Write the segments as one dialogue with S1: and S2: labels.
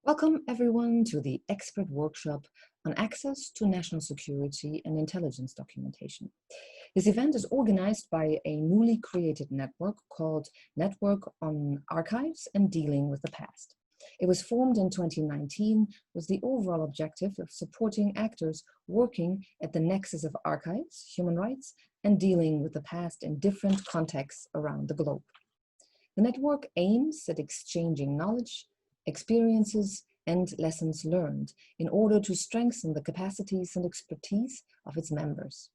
S1: Welcome everyone to the expert workshop on access to national security and intelligence documentation. This event is organized by a newly created network called Network on Archives and Dealing with the Past. It was formed in 2019 with the overall objective of supporting actors working at the nexus of archives, human rights, and dealing with the past in different contexts around the globe. The network aims at exchanging knowledge, experiences, and lessons learned in order to strengthen the capacities and expertise of its members.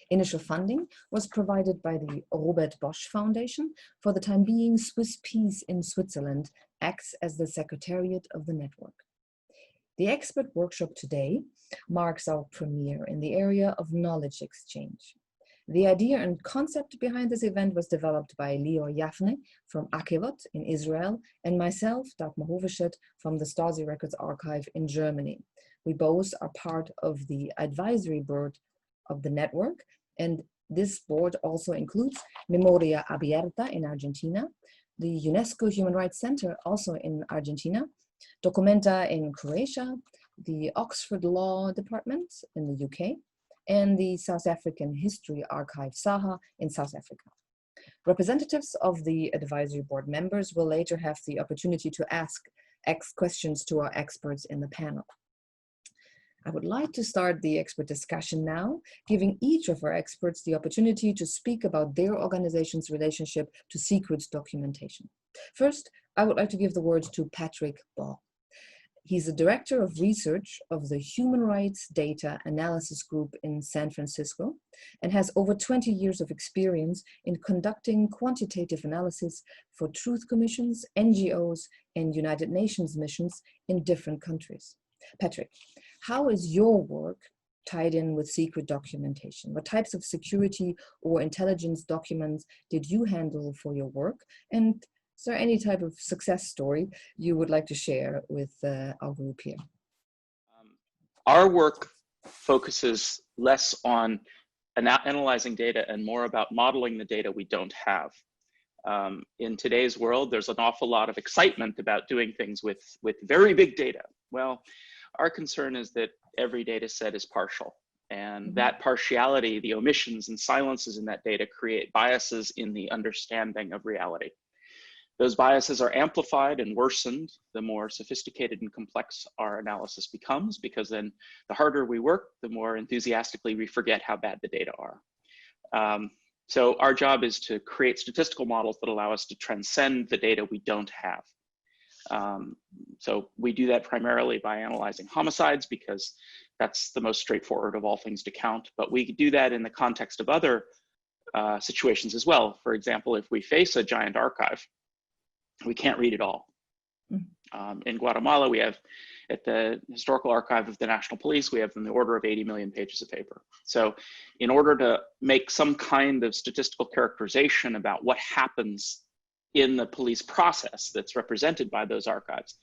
S1: Initial funding was provided by the Robert Bosch Foundation. For the time being, Swiss Peace in Switzerland acts as the secretariat of the network. The expert workshop today marks our premiere in the area of knowledge exchange. The idea and concept behind this event was developed by Lior Yavne from Akevot in Israel and myself, Dagmar Hoveschet, from the Stasi Records Archive in Germany. We both are part of the advisory board of the network, and this board also includes Memoria Abierta in Argentina, the UNESCO Human Rights Center also in Argentina, Documenta in Croatia, the Oxford Law Department in the UK, and the South African History Archive, SAHA, in South Africa. Representatives of the advisory board members will later have the opportunity to ask questions to our experts in the panel. I would like to start the expert discussion now, giving each of our experts the opportunity to speak about their organization's relationship to secret documentation. First, I would like to give the word to Patrick Ball. He's the Director of Research of the Human Rights Data Analysis Group in San Francisco and has over 20 years of experience in conducting quantitative analysis for truth commissions, NGOs, and United Nations missions in different countries. Patrick, how is your work tied in with secret documentation? What types of security or intelligence documents did you handle for your work? And is there any type of success story you would like to share with our group here?
S2: Our work focuses less on analyzing data and more about modeling the data we don't have. In today's world, there's an awful lot of excitement about doing things with very big data. Well, our concern is that every data set is partial, and that partiality, the omissions and silences in that data, create biases in the understanding of reality. Those biases are amplified and worsened the more sophisticated and complex our analysis becomes, because then the harder we work, the more enthusiastically we forget how bad the data are. So our job is to create statistical models that allow us to transcend the data we don't have. So we do that primarily by analyzing homicides, because that's the most straightforward of all things to count. But we do that in the context of other situations as well. For example, if we face a giant archive, we can't read it all. In Guatemala, we have, at the Historical Archive of the National Police, we have in the order of 80 million pages of paper. So in order to make some kind of statistical characterization about what happens in the police process that's represented by those archives,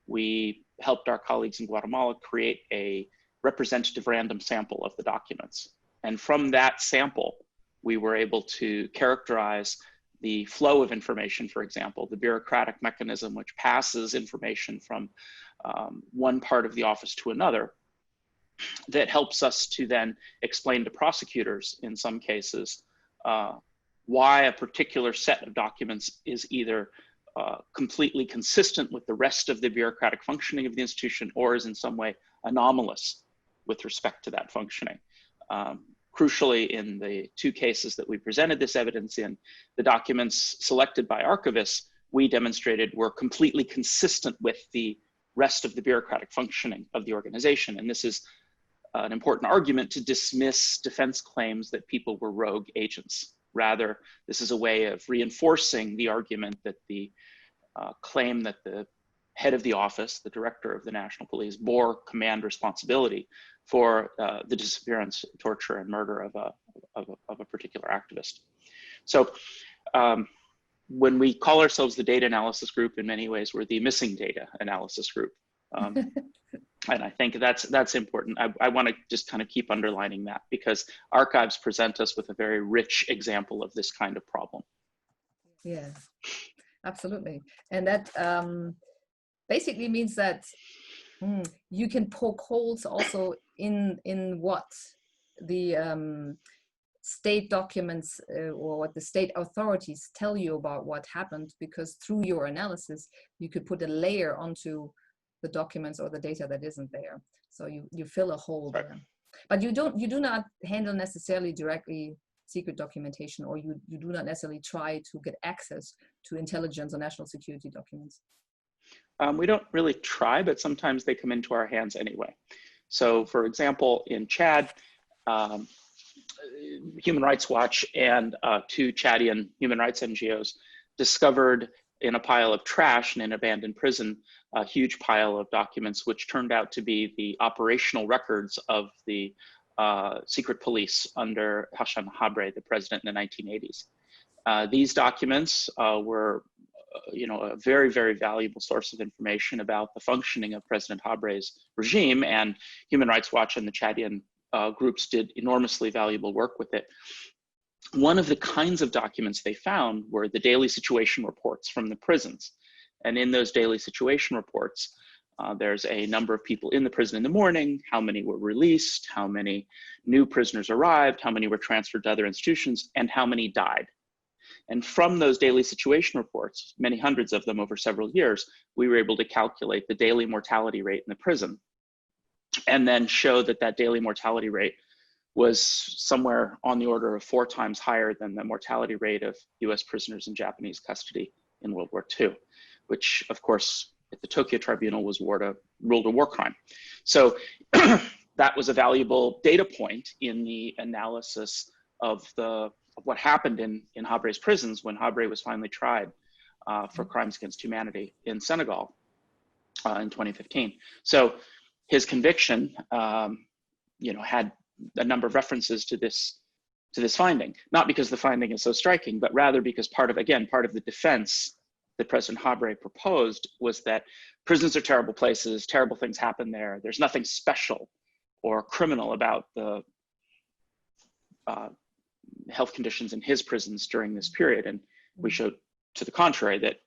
S2: we helped our colleagues in Guatemala create a representative random sample of the documents. And from that sample, we were able to characterize the flow of information, for example, the bureaucratic mechanism which passes information from one part of the office to another, that helps us to then explain to prosecutors, in some cases, why a particular set of documents is either completely consistent with the rest of the bureaucratic functioning of the institution, or is in some way anomalous with respect to that functioning. Crucially, in the two cases that we presented this evidence in, the documents selected by archivists, we demonstrated were completely consistent with the rest of the bureaucratic functioning of the organization. And this is an important argument to dismiss defense claims that people were rogue agents. Rather, this is a way of reinforcing the argument that the claim that the head of the office, the director of the National Police, bore command responsibility for the disappearance, torture, and murder of a particular activist. So when we call ourselves the data analysis group, in many ways, we're the missing data analysis group. And I think that's important. I want to just kind of keep underlining that, because archives present us with a very rich example of this kind of problem.
S1: Yeah, absolutely. And that basically means that you can poke holes also in what the state documents or what the state authorities tell you about what happened, because through your analysis you could put a layer onto the documents or the data that isn't there. So you fill a hole there. But you do not handle necessarily directly secret documentation, or you do not necessarily try to get access to intelligence or national security documents.
S2: We don't really try, but sometimes they come into our hands anyway. So for example, in Chad, Human Rights Watch and 2 Chadian human rights NGOs discovered in a pile of trash in an abandoned prison a huge pile of documents which turned out to be the operational records of the secret police under Hassan Habre, the president in the 1980s. These documents were a very, very valuable source of information about the functioning of President Habre's regime, and Human Rights Watch and the Chadian groups did enormously valuable work with it. One of the kinds of documents they found were the daily situation reports from the prisons. And in those daily situation reports, there's a number of people in the prison in the morning, how many were released, how many new prisoners arrived, how many were transferred to other institutions, and how many died. And from those daily situation reports, many hundreds of them over several years, we were able to calculate the daily mortality rate in the prison, and then show that that daily mortality rate was somewhere on the order of 4 times higher than the mortality rate of US prisoners in Japanese custody in World War II, which of course at the Tokyo Tribunal was ruled a war crime. So that was a valuable data point in the analysis of what happened in Habre's prisons when Habre was finally tried for crimes against humanity in Senegal in 2015. So his conviction, had a number of references to this finding, not because the finding is so striking, but rather because part of the defense that President Habre proposed was that prisons are terrible places, terrible things happen there. There's nothing special or criminal about the health conditions in his prisons during this period. And we showed to the contrary that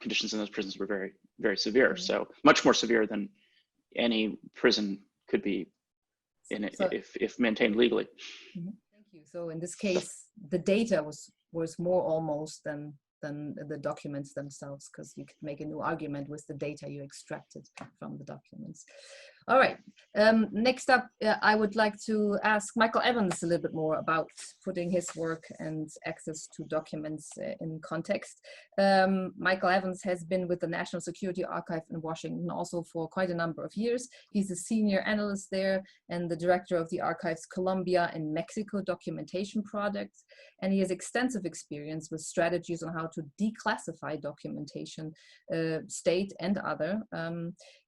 S2: conditions in those prisons were very, very severe. So much more severe than any prison could be in it, if maintained legally.
S1: Thank you. So in this case, the data was more almost than the documents themselves, because you could make a new argument with the data you extracted from the documents. All right. Next up, I would like to ask Michael Evans a little bit more about putting his work and access to documents in context. Michael Evans has been with the National Security Archive in Washington also for quite a number of years. He's a senior analyst there and the director of the Archive's Colombia and Mexico documentation projects. And he has extensive experience with strategies on how to declassify documentation, state and other.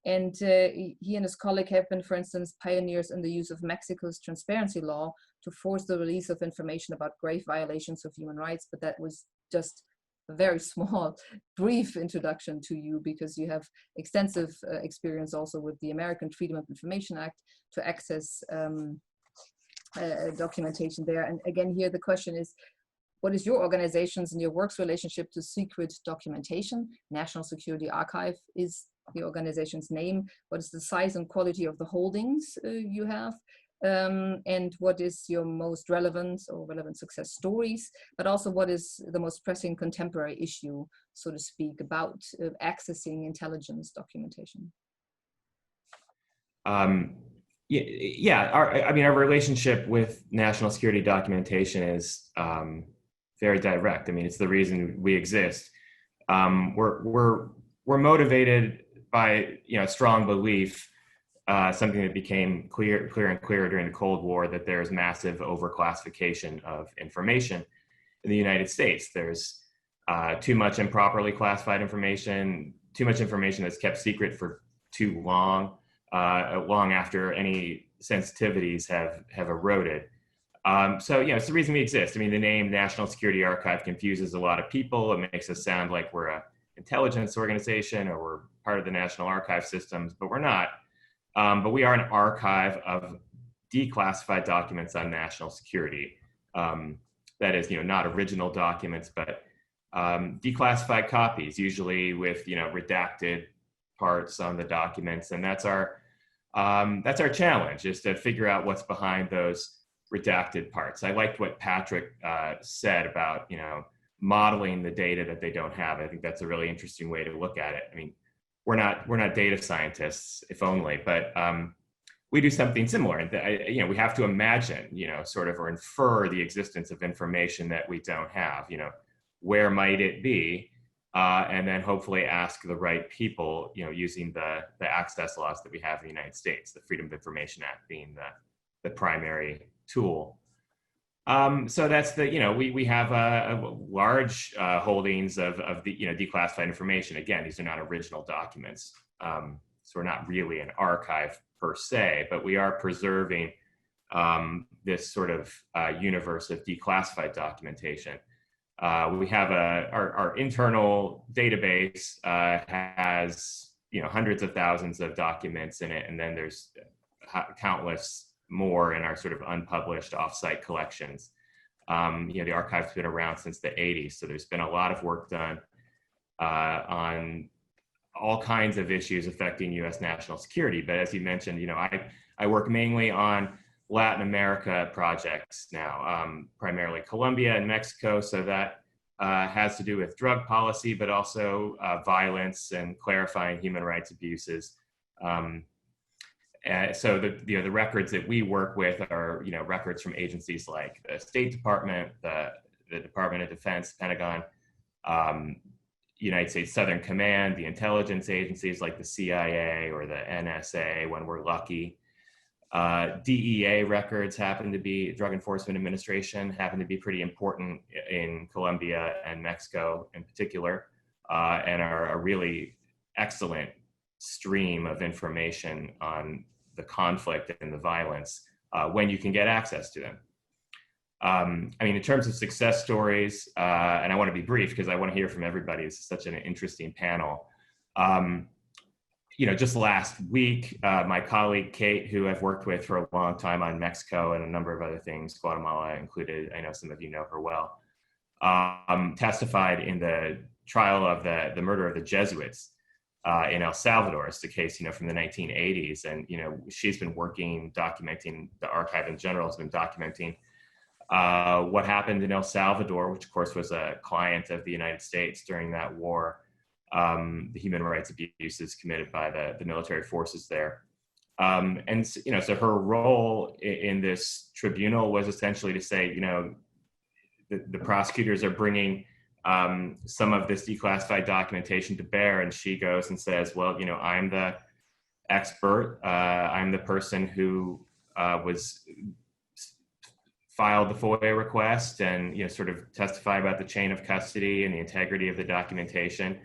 S1: And he and his colleague have been, for instance, pioneers in the use of Mexico's transparency law to force the release of information about grave violations of human rights. But that was just a very small, brief introduction to you, because you have extensive experience also with the American Freedom of Information Act to access documentation there. And again, here the question is, what is your organization's and your work's relationship to secret documentation? National Security Archive is the organization's name. What is the size and quality of the holdings you have? And what is your most relevant success stories? But also, what is the most pressing contemporary issue, so to speak, about accessing intelligence documentation?
S3: Our relationship with national security documentation is very direct. I mean, it's the reason we exist. We're motivated by strong belief, something that became clear and clearer during the Cold War, that there's massive overclassification of information in the United States. There's too much improperly classified information, too much information that's kept secret for too long, long after any sensitivities have eroded. So it's the reason we exist. I mean, the name National Security Archive confuses a lot of people. It makes us sound like we're an intelligence organization or we're part of the National Archive systems, but we're not. But we are an archive of declassified documents on national security. That is, not original documents, but declassified copies, usually with redacted parts on the documents, and that's our challenge, is to figure out what's behind those redacted parts. I liked what Patrick said about modeling the data that they don't have. I think that's a really interesting way to look at it. I mean, we're not data scientists, if only, but we do something similar. We have to imagine, sort of, or infer the existence of information that we don't have. Where might it be? And then hopefully ask the right people, using the access laws that we have in the United States, the Freedom of Information Act being the primary tool. So that's we have a large holdings of the declassified information. Again, these are not original documents, so we're not really an archive per se, but we are preserving this sort of universe of declassified documentation. We have our internal database has hundreds of thousands of documents in it, and then there's countless more in our sort of unpublished offsite collections. The archive's been around since the 80s, so there's been a lot of work done on all kinds of issues affecting U.S. national security. But as you mentioned, I work mainly on Latin America projects now, primarily Colombia and Mexico. So that has to do with drug policy, but also violence and clarifying human rights abuses. So the records that we work with are records from agencies like the State Department, the Department of Defense, Pentagon, United States Southern Command, the intelligence agencies like the CIA or the NSA when we're lucky. DEA records Drug Enforcement Administration happen to be pretty important in Colombia and Mexico in particular, and are a really excellent stream of information on the conflict and the violence when you can get access to them. In terms of success stories, and I want to be brief because I want to hear from everybody. This is such an interesting panel. Just last week, my colleague Kate, who I've worked with for a long time on Mexico and a number of other things, Guatemala included, I know some of you know her well, testified in the trial of the murder of the Jesuits in El Salvador. It's the case, from the 1980s. And, she's been documenting, the archive in general has been documenting what happened in El Salvador, which of course was a client of the United States during that war, the human rights abuses committed by the military forces there. So her role in this tribunal was essentially to say, the prosecutors are bringing some of this declassified documentation to bear, and she goes and says, well, I'm the expert, I'm the person who filed the FOIA request and sort of testify about the chain of custody and the integrity of the documentation.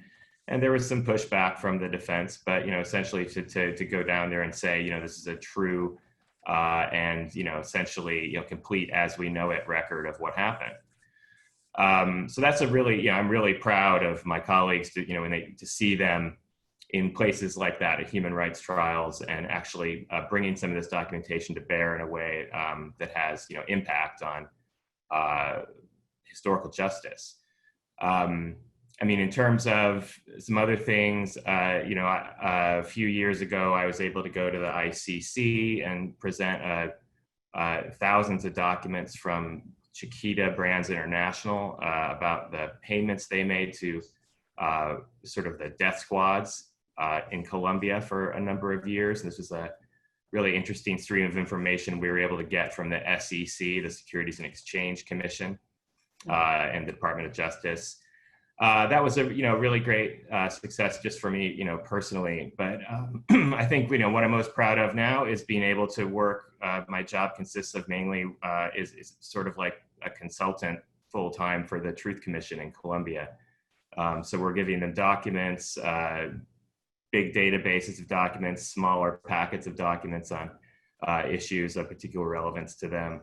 S3: And there was some pushback from the defense, but essentially to go down there and say, this is a true and essentially complete as we know it record of what happened. So that's a really, I'm really proud of my colleagues to, to see them in places like that at human rights trials and actually bringing some of this documentation to bear in a way that has, impact on historical justice. In terms of some other things, a few years ago, I was able to go to the ICC and present thousands of documents from Chiquita Brands International about the payments they made to sort of the death squads in Colombia for a number of years. And this was a really interesting stream of information we were able to get from the SEC, the Securities and Exchange Commission, and the Department of Justice. That was a really great success just for me, personally. But I think what I'm most proud of now is being able to work. My job consists of mainly is sort of like a consultant full time for the Truth Commission in Colombia. So we're giving them documents, big databases of documents, smaller packets of documents on issues of particular relevance to them.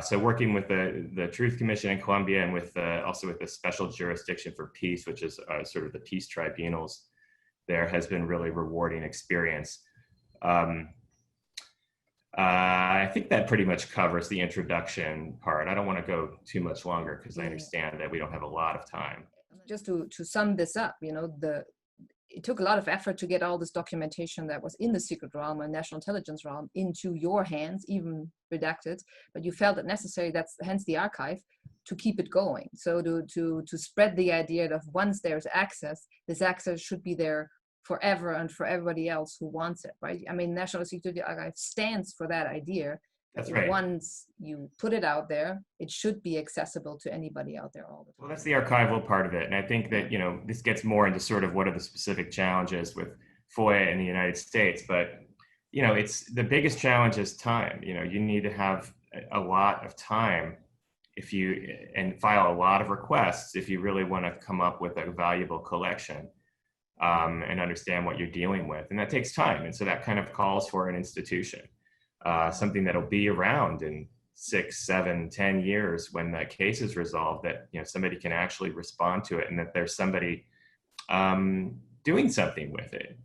S3: So working with the Truth Commission in Colombia and with also with the Special Jurisdiction for Peace, which is sort of the peace tribunals, there has been really rewarding experience. I think that pretty much covers the introduction part. I don't want to go too much longer because I understand that we don't have a lot of time.
S1: just to sum this up, it took a lot of effort to get all this documentation that was in the secret realm and national intelligence realm into your hands, even redacted, but you felt it necessary, that's hence the archive, to keep it going. So to spread the idea that once there's access, this access should be there forever and for everybody else who wants it, right? I mean, National Security Archive stands for that idea.
S3: That's right.
S1: Once you put it out there, it should be accessible to anybody out there all the time.
S3: Well, that's the archival part of it. And I think that, this gets more into sort of what are the specific challenges with FOIA in the United States. But, it's the biggest challenge is time. You need to have a lot of time and file a lot of requests if you really want to come up with a valuable collection and understand what you're dealing with. And that takes time. And so that kind of calls for an institution. Something that'll be around in 6, 7, 10 years when that case is resolved, that somebody can actually respond to it, and that there's somebody doing something with it,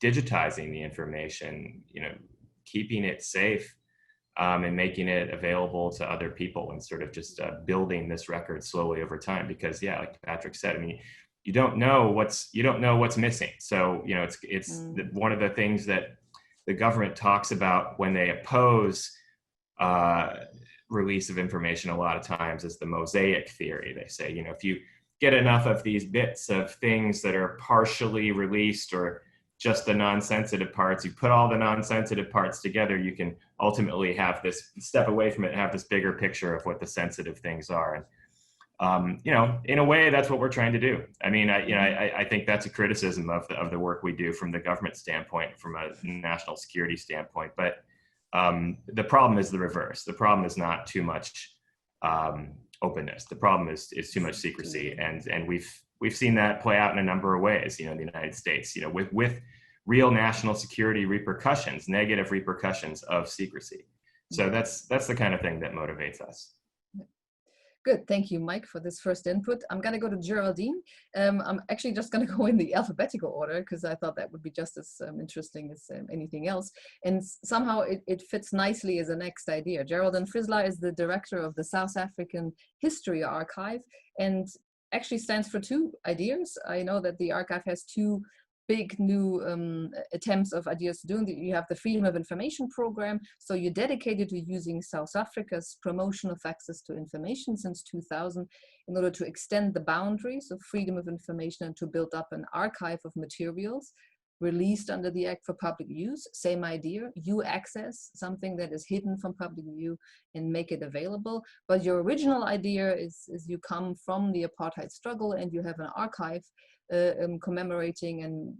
S3: digitizing the information, keeping it safe, and making it available to other people, and sort of just building this record slowly over time. Because like Patrick said, I mean, you don't know what's missing. So it's one of the things that the government talks about when they oppose release of information a lot of times is the mosaic theory. They say, if you get enough of these bits of things that are partially released or just the non-sensitive parts, you put all the non-sensitive parts together, you can ultimately have this step away from it and have this bigger picture of what the sensitive things are. And in a way, that's what we're trying to do. I mean, I think that's a criticism of the work we do from the government standpoint, from a national security standpoint. But the problem is the reverse. The problem is not too much openness. The problem is too much secrecy, and we've seen that play out in a number of ways. In the United States, with real national security repercussions, negative repercussions of secrecy. So that's the kind of thing that motivates us.
S1: Good, thank you, Mike, for this first input. I'm going to go to Geraldine. I'm actually just going to go in the alphabetical order because I thought that would be just as interesting as anything else. And somehow it fits nicely as a next idea. Geraldine Frieselaar is the director of the South African History Archive and actually stands for two ideas. I know that the archive has two big new attempts of ideas to do. You have the Freedom of Information program. So you're dedicated to using South Africa's promotion of access to information since 2000 in order to extend the boundaries of freedom of information and to build up an archive of materials released under the Act for public use. Same idea, you access something that is hidden from public view and make it available. But your original idea is you come from the apartheid struggle and you have an archive commemorating and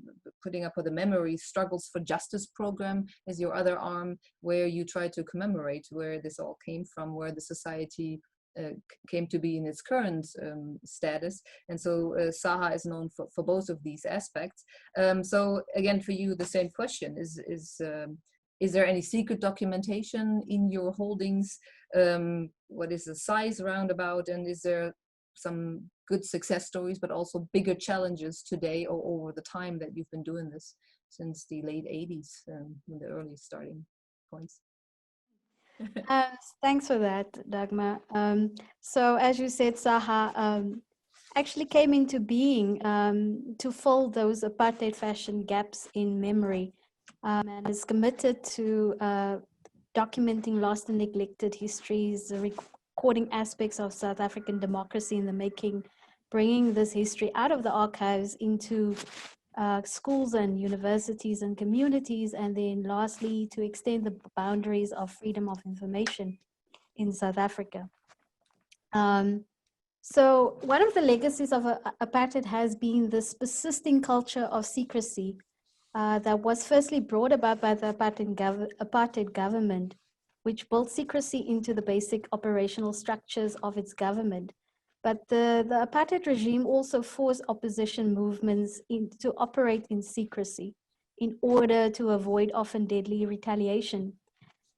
S1: putting up with the memory struggles for justice program as your other arm, where you try to commemorate where this all came from, where the society came to be in its current status. And so SAHA is known for both of these aspects. So again, for you, the same question is there any secret documentation in your holdings? What is the size roundabout? And is there some good success stories, but also bigger challenges today or over the time that you've been doing this since the late 80s, in the early starting points?
S4: Thanks for that, Dagmar. So as you said, SAHA actually came into being to fill those apartheid fashion gaps in memory, and is committed to documenting lost and neglected histories, recording aspects of South African democracy in the making, bringing this history out of the archives into schools and universities and communities, and then lastly to extend the boundaries of freedom of information in South Africa. So one of the legacies of apartheid has been this persisting culture of secrecy that was firstly brought about by the apartheid government, which built secrecy into the basic operational structures of its government. But the apartheid regime also forced opposition movements to operate in secrecy in order to avoid often deadly retaliation.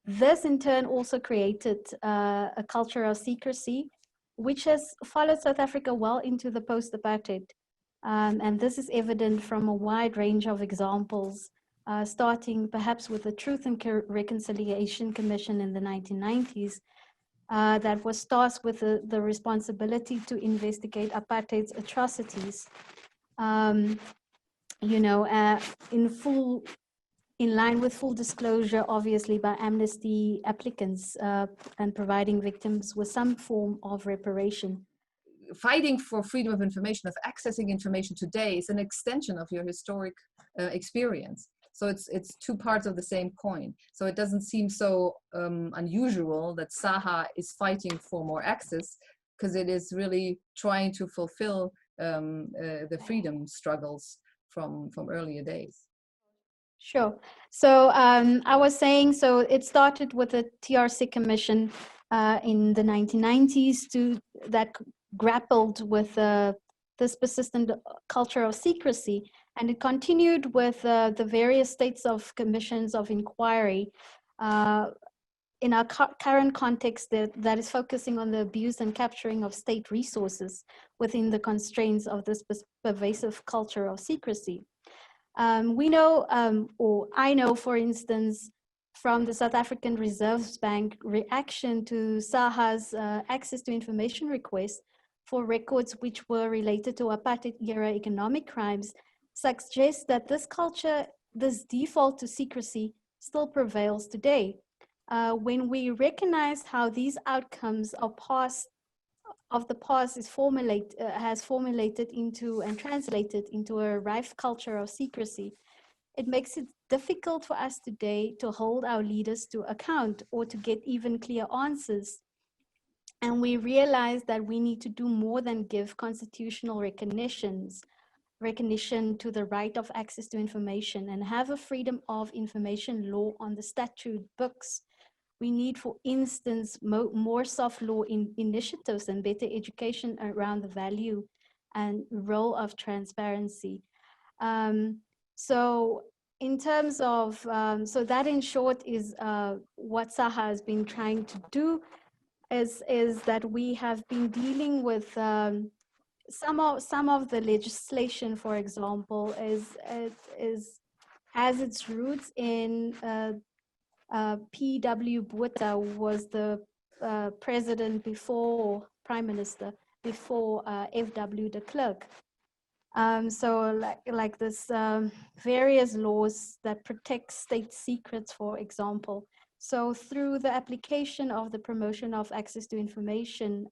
S4: This in turn also created a culture of secrecy, which has followed South Africa well into the post-apartheid. And this is evident from a wide range of examples, starting perhaps with the Truth and Reconciliation Commission in the 1990s, that was tasked with the responsibility to investigate apartheid's atrocities. You know, in line with full disclosure, obviously, by amnesty applicants and providing victims with some form of reparation.
S1: Fighting for freedom of information, of accessing information today, is an extension of your historic experience. So it's two parts of the same coin. So it doesn't seem so unusual that Saha is fighting for more access, because it is really trying to fulfill the freedom struggles from earlier days.
S4: Sure. So I was saying, so it started with the TRC Commission in the 1990s that grappled with this persistent culture of secrecy, and it continued with the various states of commissions of inquiry in our current context that is focusing on the abuse and capturing of state resources within the constraints of this pervasive culture of secrecy. We know, or I know, for instance, from the South African Reserve Bank reaction to Saha's access to information requests for records which were related to apartheid-era economic crimes, suggests that this culture, this default to secrecy, still prevails today. When we recognize how these outcomes are of the past is has formulated into and translated into a rife culture of secrecy, it makes it difficult for us today to hold our leaders to account or to get even clear answers. And we realize that we need to do more than give constitutional recognition to the right of access to information and have a freedom of information law on the statute books. We need, for instance, more soft law initiatives and better education around the value and role of transparency. So in terms of, so that in short is what Saha has been trying to do, is that we have been dealing with some of the legislation, for example, has its roots in P.W. Botha was the president before, prime minister, before F.W. de Klerk. So like this various laws that protect state secrets, for example. So through the application of the Promotion of Access to Information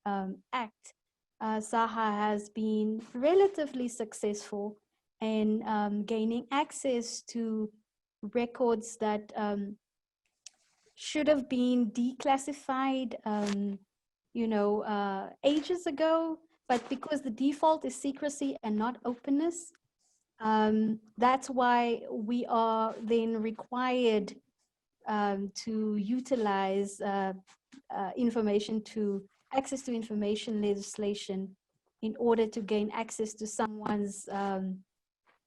S4: Act, Saha has been relatively successful in gaining access to records that should have been declassified, you know, ages ago, but because the default is secrecy and not openness, that's why we are then required to utilize information to access to information legislation in order to gain access to someone's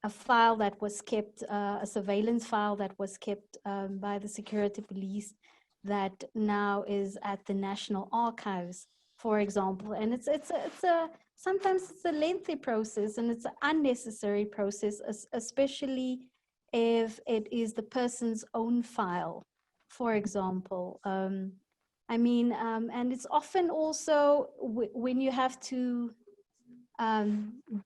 S4: a file that was kept, a surveillance file that was kept by the security police that now is at the National Archives, for example. And sometimes it's a lengthy process and it's an unnecessary process, especially if it is the person's own file, for example. I mean, and it's often also when you have to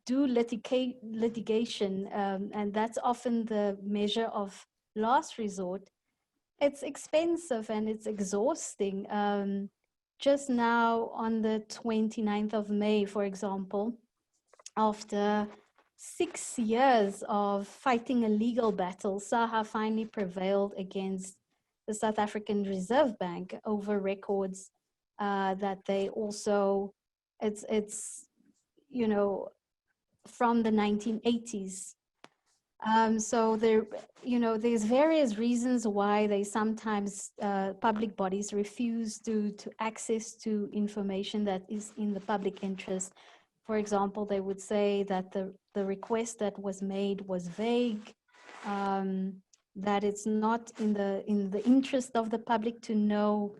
S4: do litigation, and that's often the measure of last resort, it's expensive and it's exhausting. Just now on the 29th of May, for example, after 6 years of fighting a legal battle, Saha finally prevailed against the South African Reserve Bank over records that they also, it's you know, from the 1980s. So there, you know, there's various reasons why they sometimes public bodies refuse to access to information that is in the public interest. For example, they would say that the request that was made was vague, that it's not in the interest of the public to know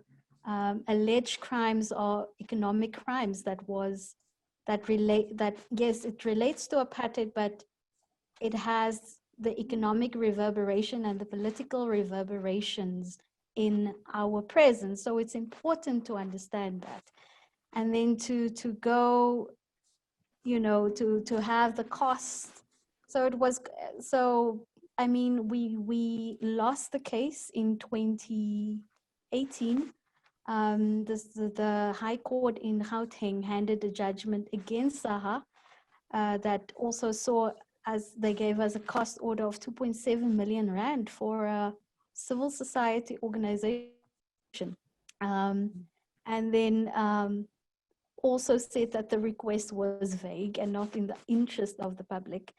S4: alleged crimes or economic crimes yes, it relates to apartheid, but it has the economic reverberation and the political reverberations in our present. So it's important to understand that. And then to go, you know, to have the cost. So it was, so, I mean, we lost the case in 2018. The High Court in Gauteng handed a judgment against SAHA that also saw, as they gave us a cost order of 2.7 million rand for a civil society organization. And then also said that the request was vague and not in the interest of the public.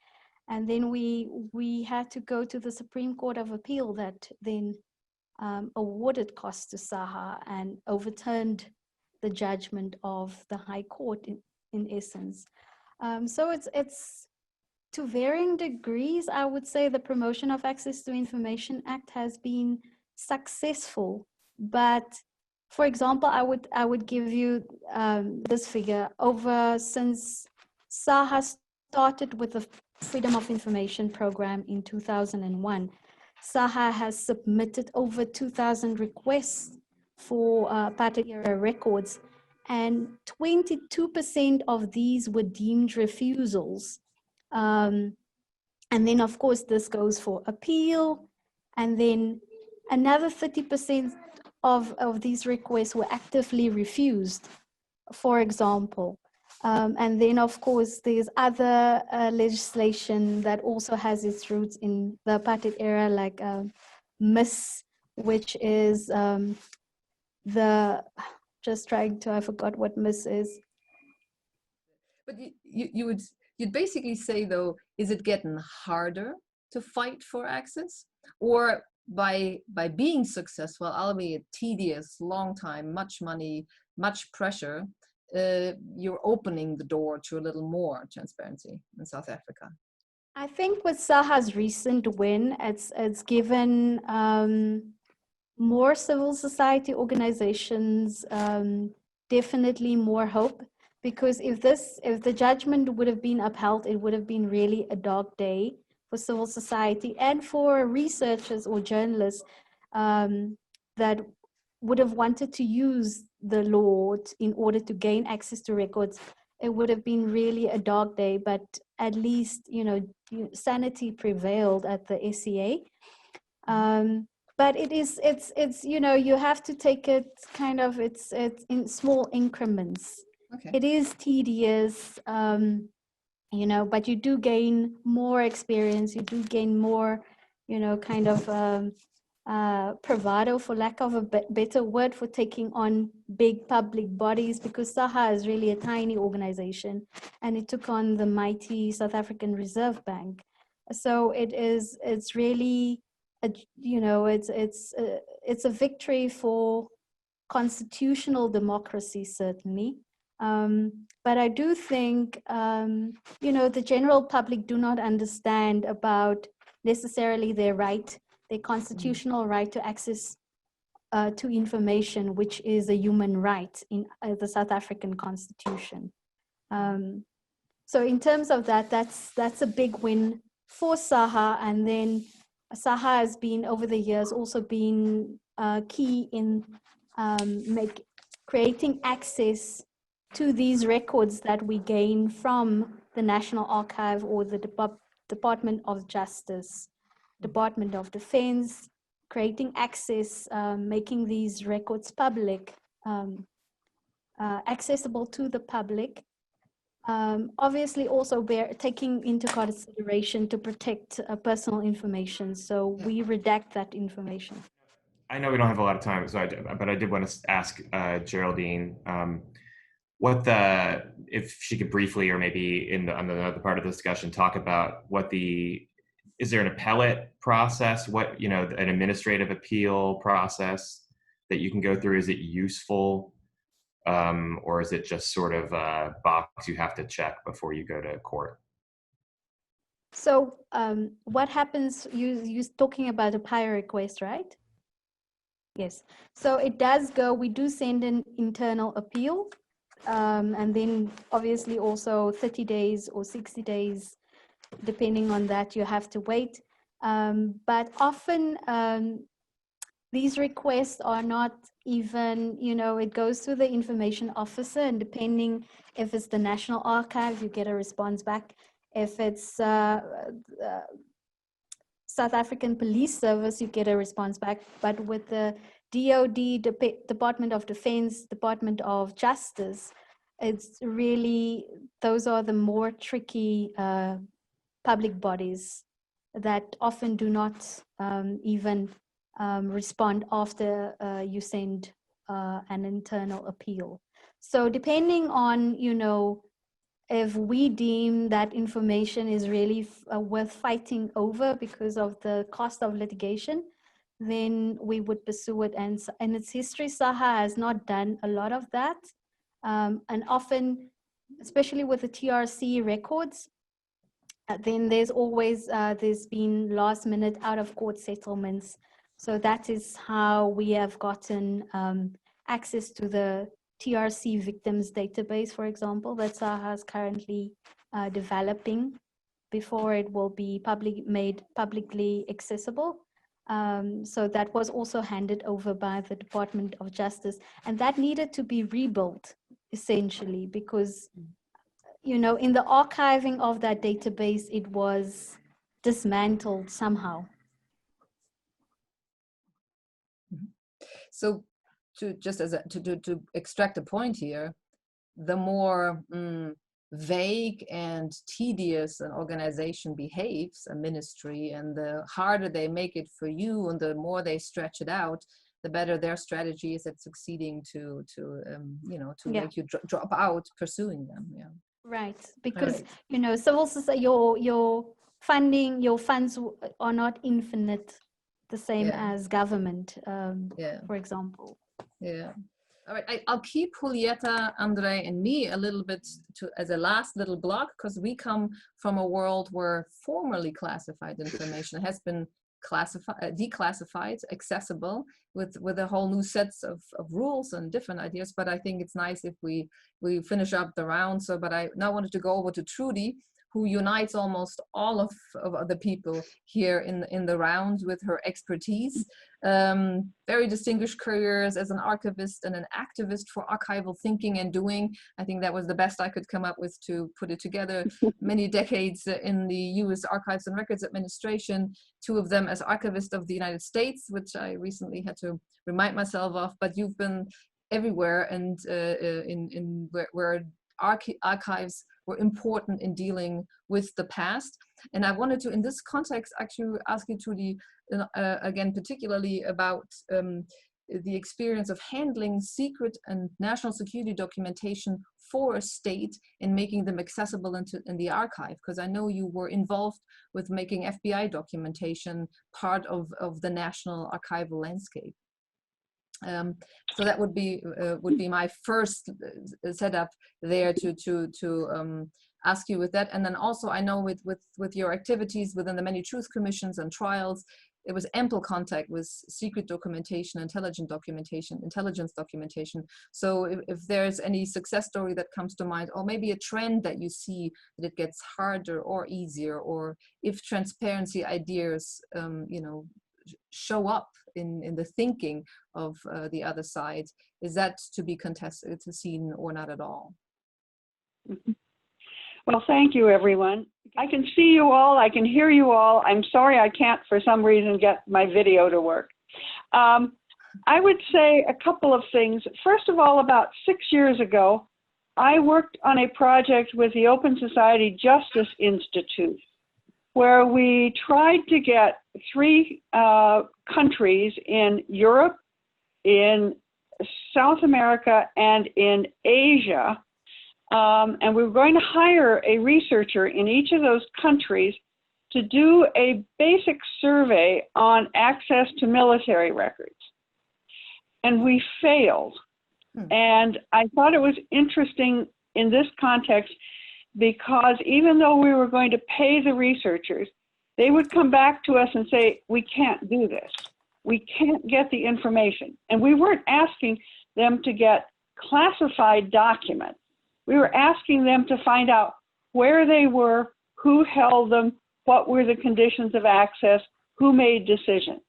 S4: And then we had to go to the Supreme Court of Appeal that then awarded costs to SAHA and overturned the judgment of the High Court in essence. So it's to varying degrees, I would say the Promotion of Access to Information Act has been successful. But for example, I would give you this figure. Since SAHA started with the Freedom of Information program in 2001, SAHA has submitted over 2,000 requests for apartheid era records, and 22% of these were deemed refusals. And then, of course, this goes for appeal, and then another 30% of these requests were actively refused, for example. And then, of course, there's other legislation that also has its roots in the apartheid era, like MIS, which is I forgot what MIS is.
S1: But you'd basically say, though, is it getting harder to fight for access? Or by being successful, albeit tedious, long time, much money, much pressure, you're opening the door to a little more transparency in South Africa?
S4: I think with SAHA's recent win, it's given more civil society organizations definitely more hope, because if the judgment would have been upheld, it would have been really a dark day for civil society and for researchers or journalists that would have wanted to use the law in order to gain access to records. It would have been really a dark day, but at least, you know, sanity prevailed at the SCA. But it's you know, you have to take it kind of, it's in small increments. Okay. It is tedious, you know, but you do gain more experience, you do gain more, you know, kind of bravado, for lack of a better word, for taking on big public bodies, because SAHA is really a tiny organization and it took on the mighty South African Reserve Bank. So it's really you know, it's a victory for constitutional democracy, certainly. But I do think, you know, the general public do not understand about necessarily their right, their constitutional right to access to information, which is a human right in the South African Constitution. So in terms of that, that's a big win for SAHA. And then SAHA has been, over the years, also been key in creating access to these records that we gain from the National Archive or the Department of Justice, Department of Defense, creating access, making these records public, accessible to the public. Obviously also taking into consideration to protect personal information. So we redact that information.
S3: I know we don't have a lot of time, but I did want to ask Geraldine, if she could briefly, or maybe on another part of the discussion, talk about is there an appellate process? What, you know, an administrative appeal process that you can go through? Is it useful? Or is it just sort of a box you have to check before you go to court?
S4: So what happens, you're talking about a prior request, right? Yes. So it does go, we do send an internal appeal, and then obviously also 30 days or 60 days, depending on that, you have to wait. But often these requests are not even, it goes to the information officer, and depending if it's the National Archives, you get a response back. If it's South African Police Service, you get a response back. But with the DOD, Department of Defense, Department of Justice, it's really, those are the more tricky public bodies that often do not even respond after you send an internal appeal. So depending on, if we deem that information is really worth fighting over because of the cost of litigation, then we would pursue it. And in its history, SAHA has not done a lot of that. And often, especially with the TRC records, then there's always, there's been last minute out of court settlements. So that is how we have gotten access to the TRC victims database, for example, that SAHA is currently developing before it will be made publicly accessible. So that was also handed over by the Department of Justice, and that needed to be rebuilt essentially because, in the archiving of that database, it was dismantled somehow.
S1: So to extract a point here, the more vague and tedious an organization behaves, a ministry, and the harder they make it for you, and the more they stretch it out, the better their strategy is at succeeding to make you drop out pursuing them. Yeah.
S4: Right, because civil society, your funds are not infinite, the same as government, for example.
S1: Yeah. All right, I'll keep Julieta, Ondřej, and me a little bit as a last little block, because we come from a world where formerly classified information has been declassified, accessible with a whole new sets of rules and different ideas. But I think it's nice if we finish up the round. So, but I now wanted to go over to Trudy, who unites almost all of the people here in the round with her expertise. Very distinguished careers as an archivist and an activist for archival thinking and doing. I think that was the best I could come up with to put it together. Many decades in the U.S. Archives and Records Administration, 2 of them as Archivist of the United States, which I recently had to remind myself of. But you've been everywhere, and where archives were important in dealing with the past. And I wanted to, in this context, actually ask you, Trudy, again, particularly about the experience of handling secret and national security documentation for a state and making them accessible in the archive, because I know you were involved with making FBI documentation part of the national archival landscape. So that would be my first setup there to ask you with that. And then also I know with your activities within the many truth commissions and trials, there was ample contact with secret documentation, intelligence documentation. So if there's any success story that comes to mind, or maybe a trend that you see that it gets harder or easier, or if transparency ideas show up in the thinking of the other side, is that to be contested, to seen, or not at all?
S5: Well, thank you, everyone. I can see you all, I can hear you all. I'm sorry I can't, for some reason, get my video to work. I would say a couple of things. First of all, about 6 years ago, I worked on a project with the Open Society Justice Institute, where we tried to get 3 countries in Europe, in South America, and in Asia. And we were going to hire a researcher in each of those countries to do a basic survey on access to military records. And we failed. And I thought it was interesting in this context, because even though we were going to pay the researchers, they would come back to us and say, we can't do this. We can't get the information. And we weren't asking them to get classified documents. We were asking them to find out where they were, who held them, what were the conditions of access, who made decisions.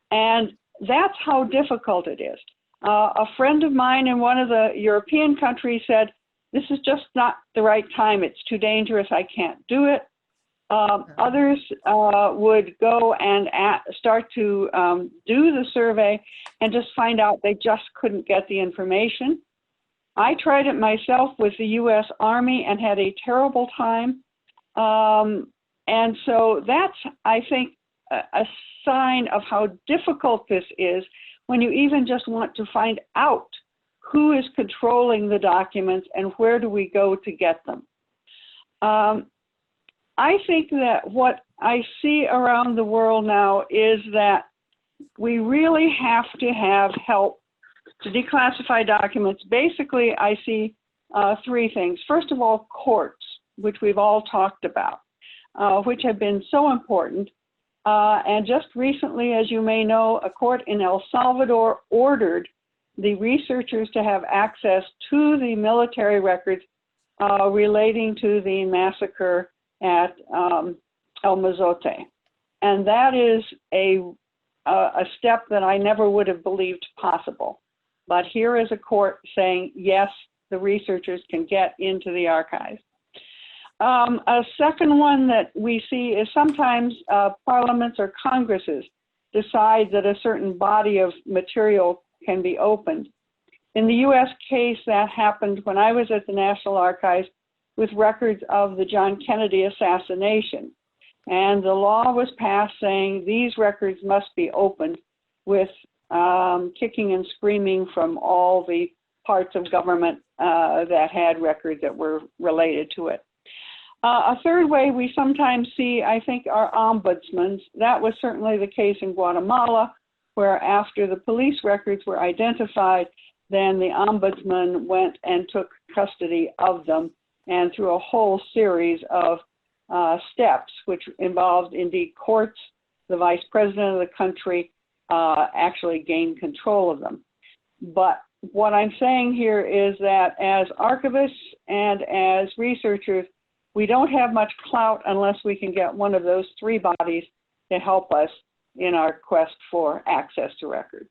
S5: And that's how difficult it is. A friend of mine in one of the European countries said, this is just not the right time. It's too dangerous. I can't do it. Others would go and start to do the survey and just find out they just couldn't get the information. I tried it myself with the US Army and had a terrible time. And so that's, I think, a sign of how difficult this is when you even just want to find out who is controlling the documents and where do we go to get them. I think that what I see around the world now is that we really have to have help to declassify documents. Basically, I see three things. First of all, courts, which we've all talked about, which have been so important. And just recently, as you may know, a court in El Salvador ordered the researchers to have access to the military records relating to the massacre at El Mozote. And that is a step that I never would have believed possible. But here is a court saying, yes, the researchers can get into the archives. A second one that we see is sometimes parliaments or congresses decide that a certain body of material can be opened. In the US case, that happened when I was at the National Archives with records of the John Kennedy assassination. And the law was passed saying these records must be opened with kicking and screaming from all the parts of government that had records that were related to it. A third way we sometimes see, I think, are ombudsmen. That was certainly the case in Guatemala, where after the police records were identified, then the ombudsman went and took custody of them, and through a whole series of steps, which involved indeed courts, the vice president of the country actually gained control of them. But what I'm saying here is that as archivists and as researchers, we don't have much clout unless we can get one of those three bodies to help us in our quest for access to records.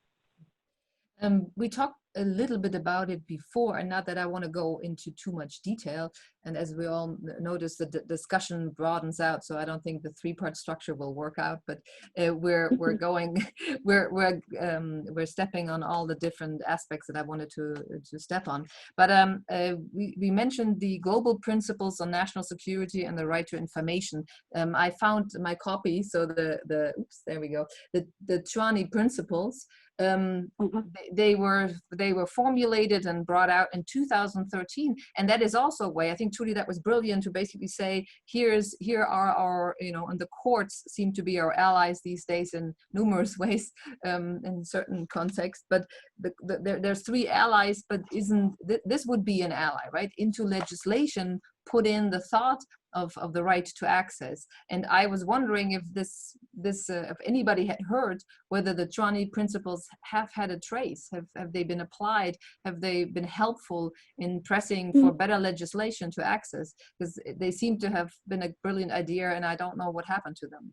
S1: We talked a little bit about it before, and not that I want to go into too much detail. And as we all notice, the discussion broadens out, so I don't think the three-part structure will work out. But we're going, we're stepping on all the different aspects that I wanted to step on. But we mentioned the global principles on national security and the right to information. I found my copy, so oops, there we go. The Trani principles. They were formulated and brought out in 2013, and that is also a way, I think, Trudy, that was brilliant to basically say, here are our, and the courts seem to be our allies these days in numerous ways, in certain contexts, but there's three allies, but this would be an ally, right? Into legislation, put in the thought of the right to access. And I was wondering if if anybody had heard whether the Trani principles have had a trace, have they been applied, have they been helpful in pressing for better legislation to access? Because they seem to have been a brilliant idea, and I don't know what happened to them.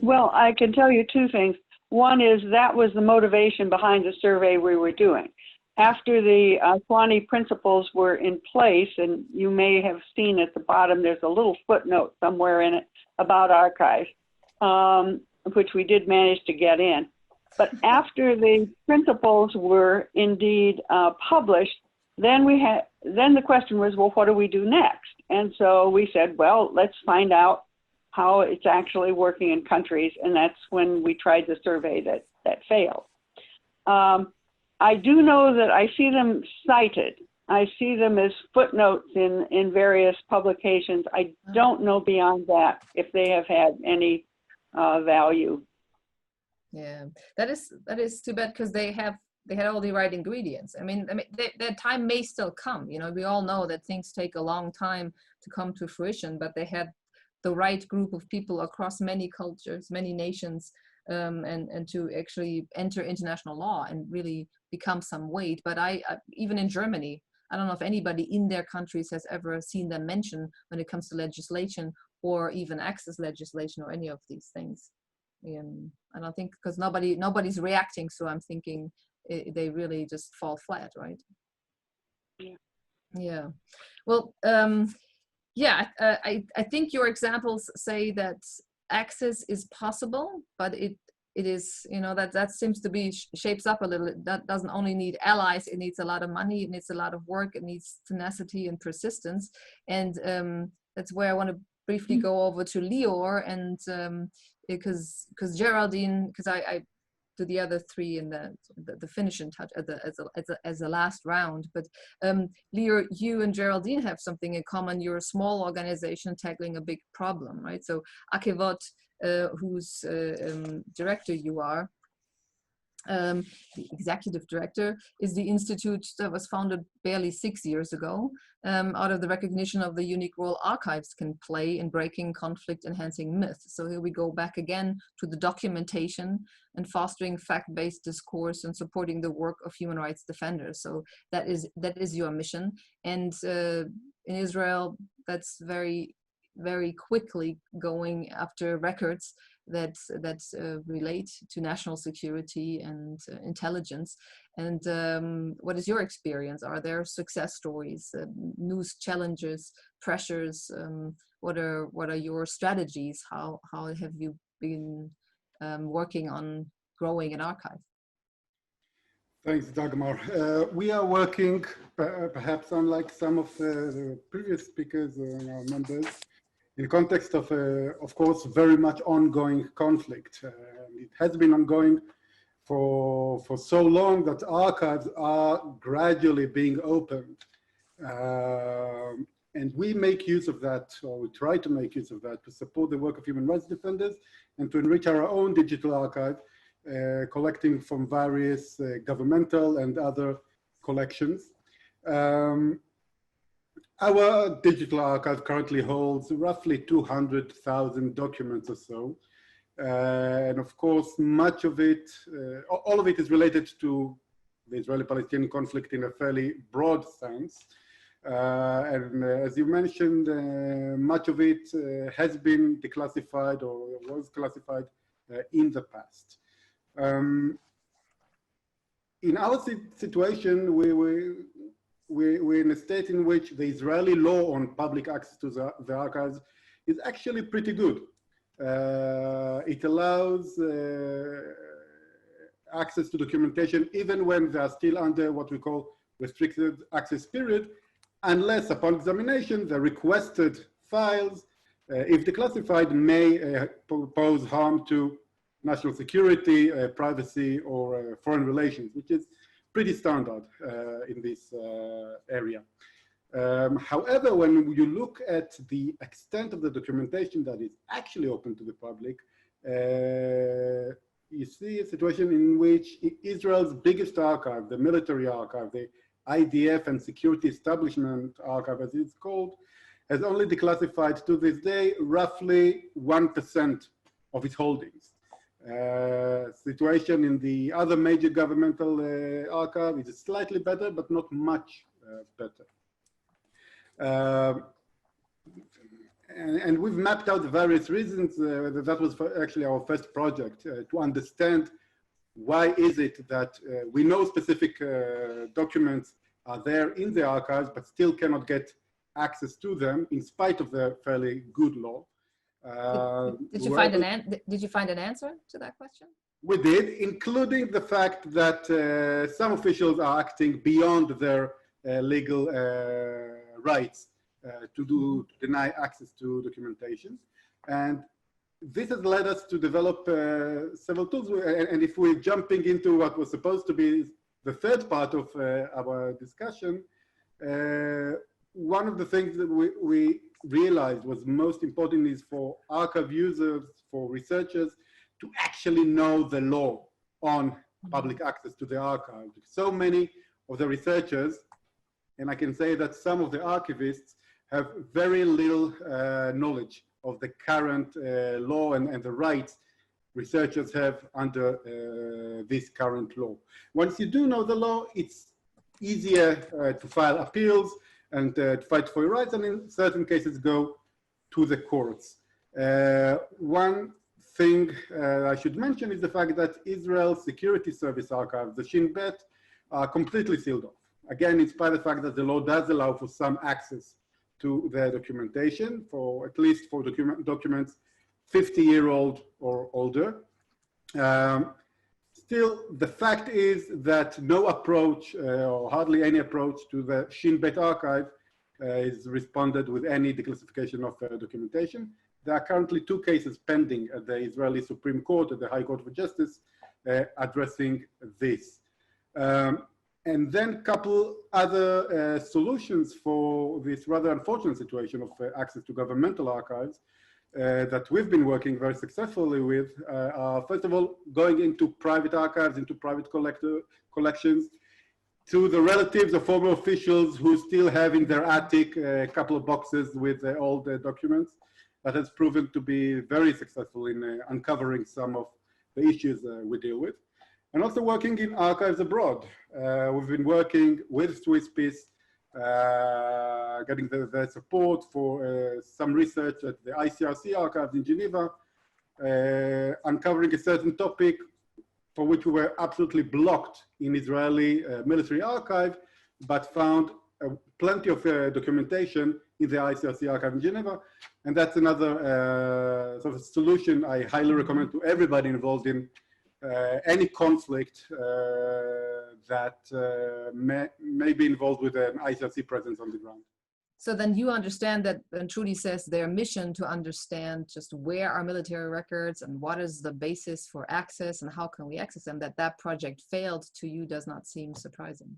S5: Well, I can tell you two things. One is that was the motivation behind the survey we were doing. After the Yavne principles were in place, and you may have seen at the bottom, there's a little footnote somewhere in it about archives, which we did manage to get in. But after the principles were indeed published, then the question was, well, what do we do next? And so we said, well, let's find out how it's actually working in countries, and that's when we tried the survey that failed. I do know that I see them cited. I see them as footnotes in various publications. I don't know beyond that if they have had any value.
S1: Yeah, that is too bad, because they had all the right ingredients. I mean, their time may still come. We all know that things take a long time to come to fruition, but they had the right group of people across many cultures, many nations, and to actually enter international law and really become some weight. But even in Germany, I don't know if anybody in their countries has ever seen them mention when it comes to legislation or even access legislation or any of these things. I don't think, because nobody's reacting, so I'm thinking they really just fall flat, right? Yeah. Well, yeah, I think your examples say that access is possible, but it is, that seems to be shapes up a little. That doesn't only need allies, it needs a lot of money, it needs a lot of work, it needs tenacity and persistence. And that's where I want to briefly go over to Lior, and because Geraldine, because I do the other three in the finishing touch as a last round. But Lior, you and Geraldine have something in common. You're a small organization tackling a big problem, right? So Akevot, whose director you are, the executive director, is the institute that was founded barely 6 years ago, out of the recognition of the unique role archives can play in breaking conflict, enhancing myths. So here we go back again to the documentation and fostering fact-based discourse and supporting the work of human rights defenders. So that is your mission. And in Israel, that's very, very quickly going after records that relate to national security and intelligence. And what is your experience? Are there success stories, news challenges, pressures? What are your strategies? How have you been working on growing an archive?
S6: Thanks, Dagmar. We are working, perhaps unlike some of the previous speakers and our members, in context of course, very much ongoing conflict. It has been ongoing for so long that archives are gradually being opened. And we make use of that, or we try to make use of that, to support the work of human rights defenders and to enrich our own digital archive, collecting from various governmental and other collections. Our digital archive currently holds roughly 200,000 documents or so. And of course, much of it, all of it is related to the Israeli-Palestinian conflict in a fairly broad sense. And as you mentioned, much of it has been declassified or was classified in the past. In our situation, we're in a state in which the Israeli law on public access to the archives is actually pretty good. It allows access to documentation even when they are still under what we call restricted access period, unless upon examination the requested files, if declassified, may pose harm to national security, privacy, or foreign relations, which is pretty standard in this area. However, when you look at the extent of the documentation that is actually open to the public, you see a situation in which Israel's biggest archive, the military archive, the IDF and Security Establishment Archive, as it's called, has only declassified to this day roughly 1% of its holdings. Situation in the other major governmental archive is slightly better, but not much better. And we've mapped out the various reasons. That was actually our first project, to understand why is it that we know specific documents are there in the archives, but still cannot get access to them in spite of the fairly good law.
S1: Did you find an answer to that question?
S6: We did, including the fact that some officials are acting beyond their legal rights to deny access to documentation. And this has led us to develop several tools. And if we're jumping into what was supposed to be the third part of our discussion, one of the things that we realized was most important is for archive users, for researchers, to actually know the law on public access to the archive. So many of the researchers, and I can say that some of the archivists, have very little knowledge of the current law and the rights researchers have under this current law. Once you do know the law, it's easier to file appeals and to fight for your rights, and in certain cases go to the courts. One thing I should mention is the fact that Israel's security service archives, the Shin Bet, are completely sealed off. Again, in spite of the fact that the law does allow for some access to their documentation, for at least for documents 50-year-old or older. Still, the fact is that no approach, or hardly any approach, to the Shin Bet archive is responded with any declassification of documentation. There are currently 2 cases pending at the Israeli Supreme Court, at the High Court of Justice, addressing this. And then a couple other solutions for this rather unfortunate situation of access to governmental archives that we've been working very successfully with are, first of all, going into private archives, into private collections, to the relatives of former officials who still have in their attic a couple of boxes with old documents. That has proven to be very successful in uncovering some of the issues we deal with. And also working in archives abroad. We've been working with Swiss Peace, getting the support for some research at the ICRC archives in Geneva, uncovering a certain topic for which we were absolutely blocked in Israeli military archive, but found plenty of documentation in the ICRC archive in Geneva. And that's another sort of solution I highly recommend to everybody involved in any conflict that may be involved with an ICRC presence on the ground.
S1: So then you understand that when Trudy says their mission to understand just where are military records and what is the basis for access and how can we access them, that project failed to you does not seem surprising.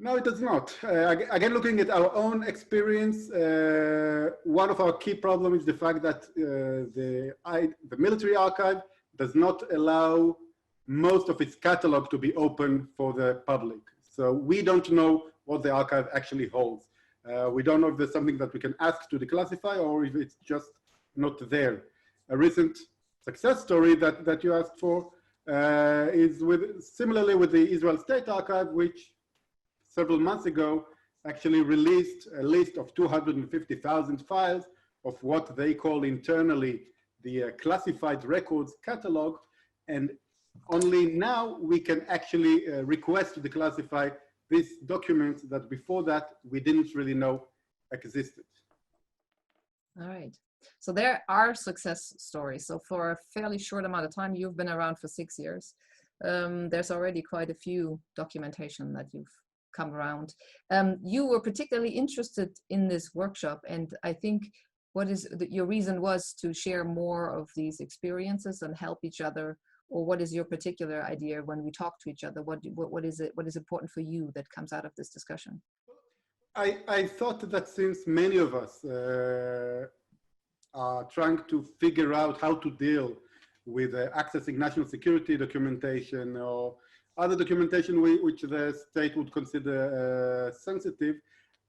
S6: No, it does not. Again, looking at our own experience, one of our key problems is the fact that the military archive does not allow most of its catalog to be open for the public. So we don't know what the archive actually holds. We don't know if there's something that we can ask to declassify or if it's just not there. A recent success story that you asked for is similarly with the Israel State Archive, which several months ago actually released a list of 250,000 files of what they call internally the classified records catalog, and only now we can actually request to declassify these documents that before that we didn't really know existed.
S1: All right, so there are success stories. So for a fairly short amount of time, you've been around for 6 years. There's already quite a few documentation that you've come around. You were particularly interested in this workshop, and I think your reason was to share more of these experiences and help each other, or what is your particular idea when we talk to each other? What is important for you that comes out of this discussion?
S6: I thought that since many of us are trying to figure out how to deal with accessing national security documentation or other documentation which the state would consider sensitive,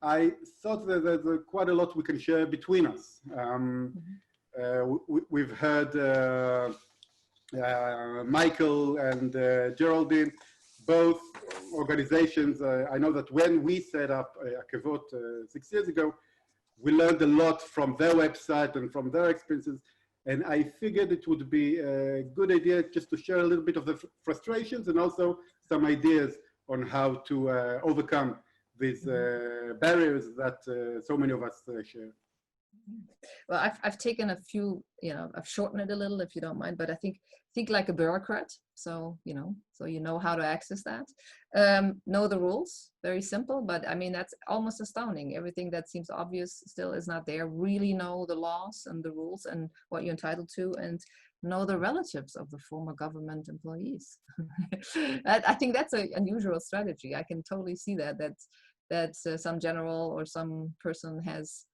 S6: I thought that there's quite a lot we can share between us. We've heard Michael and Geraldine, both organizations. I know that when we set up Akevot 6 years ago, we learned a lot from their website and from their experiences. And I figured it would be a good idea just to share a little bit of the frustrations and also some ideas on how to overcome these barriers that so many of us share.
S1: Well, I've taken a few, I've shortened it a little, if you don't mind, but I think like a bureaucrat. So, so you know how to access that. Know the rules, very simple, but I mean, that's almost astounding. Everything that seems obvious still is not there. Really know the laws and the rules and what you're entitled to, and know the relatives of the former government employees. I think that's an unusual strategy. I can totally see that some general or some person has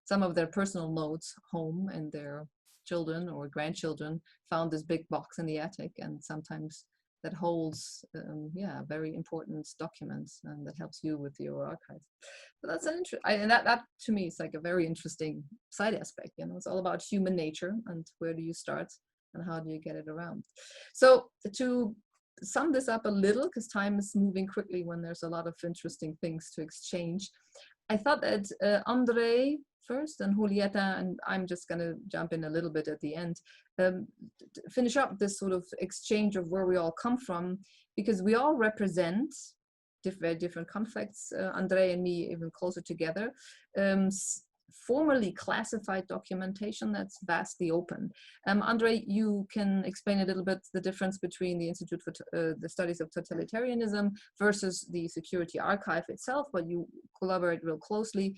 S1: some of their personal notes home, and their children or grandchildren found this big box in the attic, and sometimes that holds very important documents, and that helps you with your archive. So that's and that to me is like a very interesting side aspect. It's all about human nature and where do you start and how do you get it around. So to sum this up a little, because time is moving quickly when there's a lot of interesting things to exchange, I thought that Ondřej first and Julieta, and I'm just going to jump in a little bit at the end, finish up this sort of exchange of where we all come from, because we all represent very different conflicts, Ondřej and me even closer together, formerly classified documentation that's vastly open. Ondřej, you can explain a little bit the difference between the Institute for the Studies of Totalitarianism versus the Security Archive itself, but you collaborate real closely.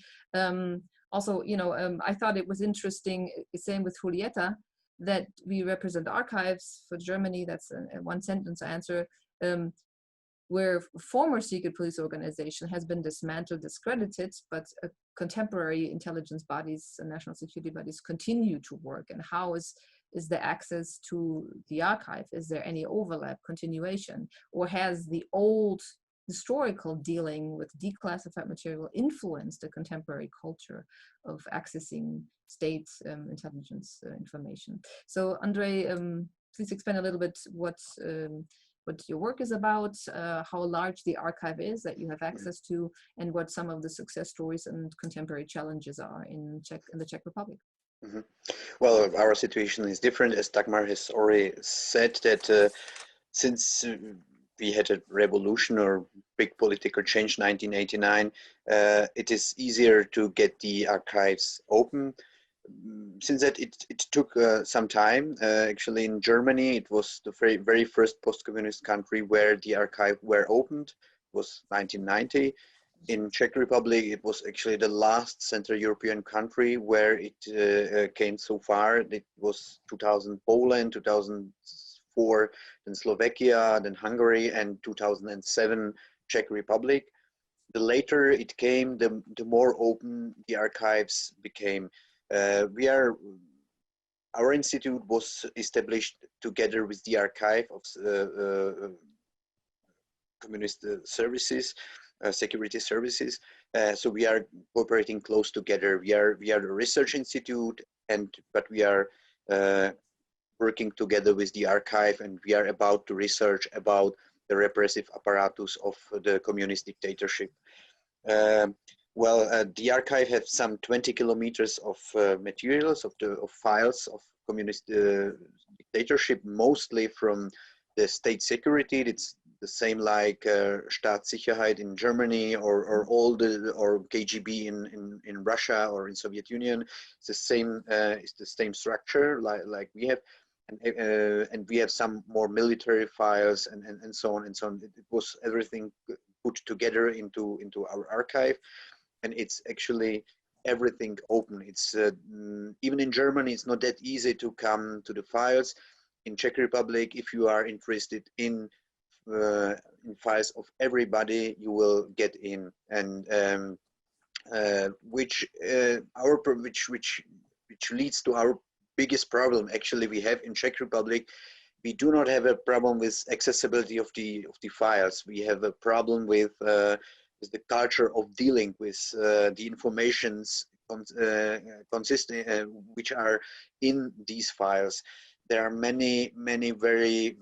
S1: Also, you know, I thought it was interesting, same with Julieta, that we represent archives for Germany. That's a one sentence answer. Where former secret police organization has been dismantled, discredited, but contemporary intelligence bodies and national security bodies continue to work. And how is the access to the archive? Is there any overlap, continuation? Or has the old historical dealing with declassified material influenced the contemporary culture of accessing state intelligence information? So Ondřej, please explain a little bit what your work is about, how large the archive is that you have access to, and what some of the success stories and contemporary challenges are in the Czech Republic.
S7: Mm-hmm. Well, our situation is different, as Dagmar has already said, that since we had a revolution or big political change, 1989, it is easier to get the archives open. Since that it took some time. Actually, in Germany, it was the very first post-communist country where the archive were opened. It was 1990. In Czech Republic, it was actually the last Central European country where it came so far. It was 2000 Poland, 2004 then Slovakia, then Hungary, and 2007 Czech Republic. The later it came, the more open the archives became. Our institute was established together with the Archive of Communist Services, Security Services. So we are cooperating close together. We are a research institute, but we are working together with the archive, and we are about to research about the repressive apparatus of the communist dictatorship. The archive has some 20 kilometers of materials, of files of communist dictatorship, mostly from the state security. It's the same like Staatssicherheit in Germany, or KGB in Russia or in Soviet Union. It's the same structure like we have, and we have some more military files and so on and so on. It was everything put together into our archive. And it's actually everything open. It's even in Germany, it's not that easy to come to the files. In Czech Republic, if you are interested in files of everybody, you will get in, and which leads to our biggest problem. Actually, we have in Czech Republic. We do not have a problem with accessibility of the files. We have a problem with the culture of dealing with the informations which are in these files. There are many very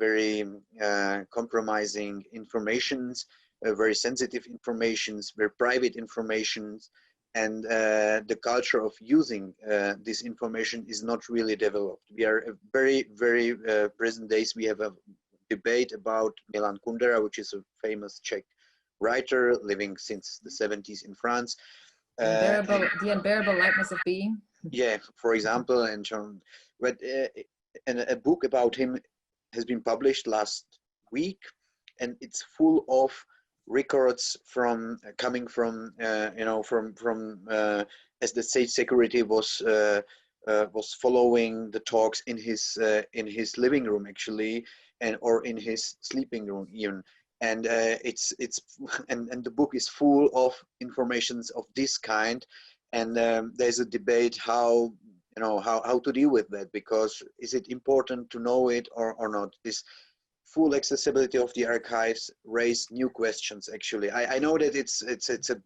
S7: compromising informations, very sensitive informations, very private informations, and the culture of using this information is not really developed. We are very present days. We have a debate about Milan Kundera, which is a famous Czech writer living since the 70s in France.
S1: The Unbearable Lightness of Being.
S7: Yeah, for example, and a book about him has been published last week, and it's full of records coming from as the state security was following the talks in his living room actually, or in his sleeping room even. And and the book is full of informations of this kind, and there's a debate how to deal with that, because is it important to know it or not? This full accessibility of the archives raise new questions. Actually, I know that it's a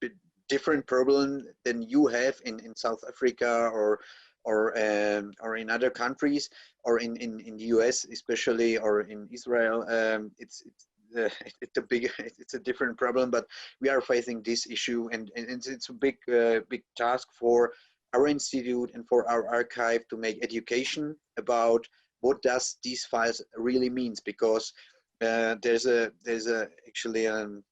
S7: bit different problem than you have in South Africa or in other countries, or in the US especially, or in Israel. it's a different problem, but we are facing this issue, and it's a big task for our institute and for our archive to make education about what does these files really means, because there's actually an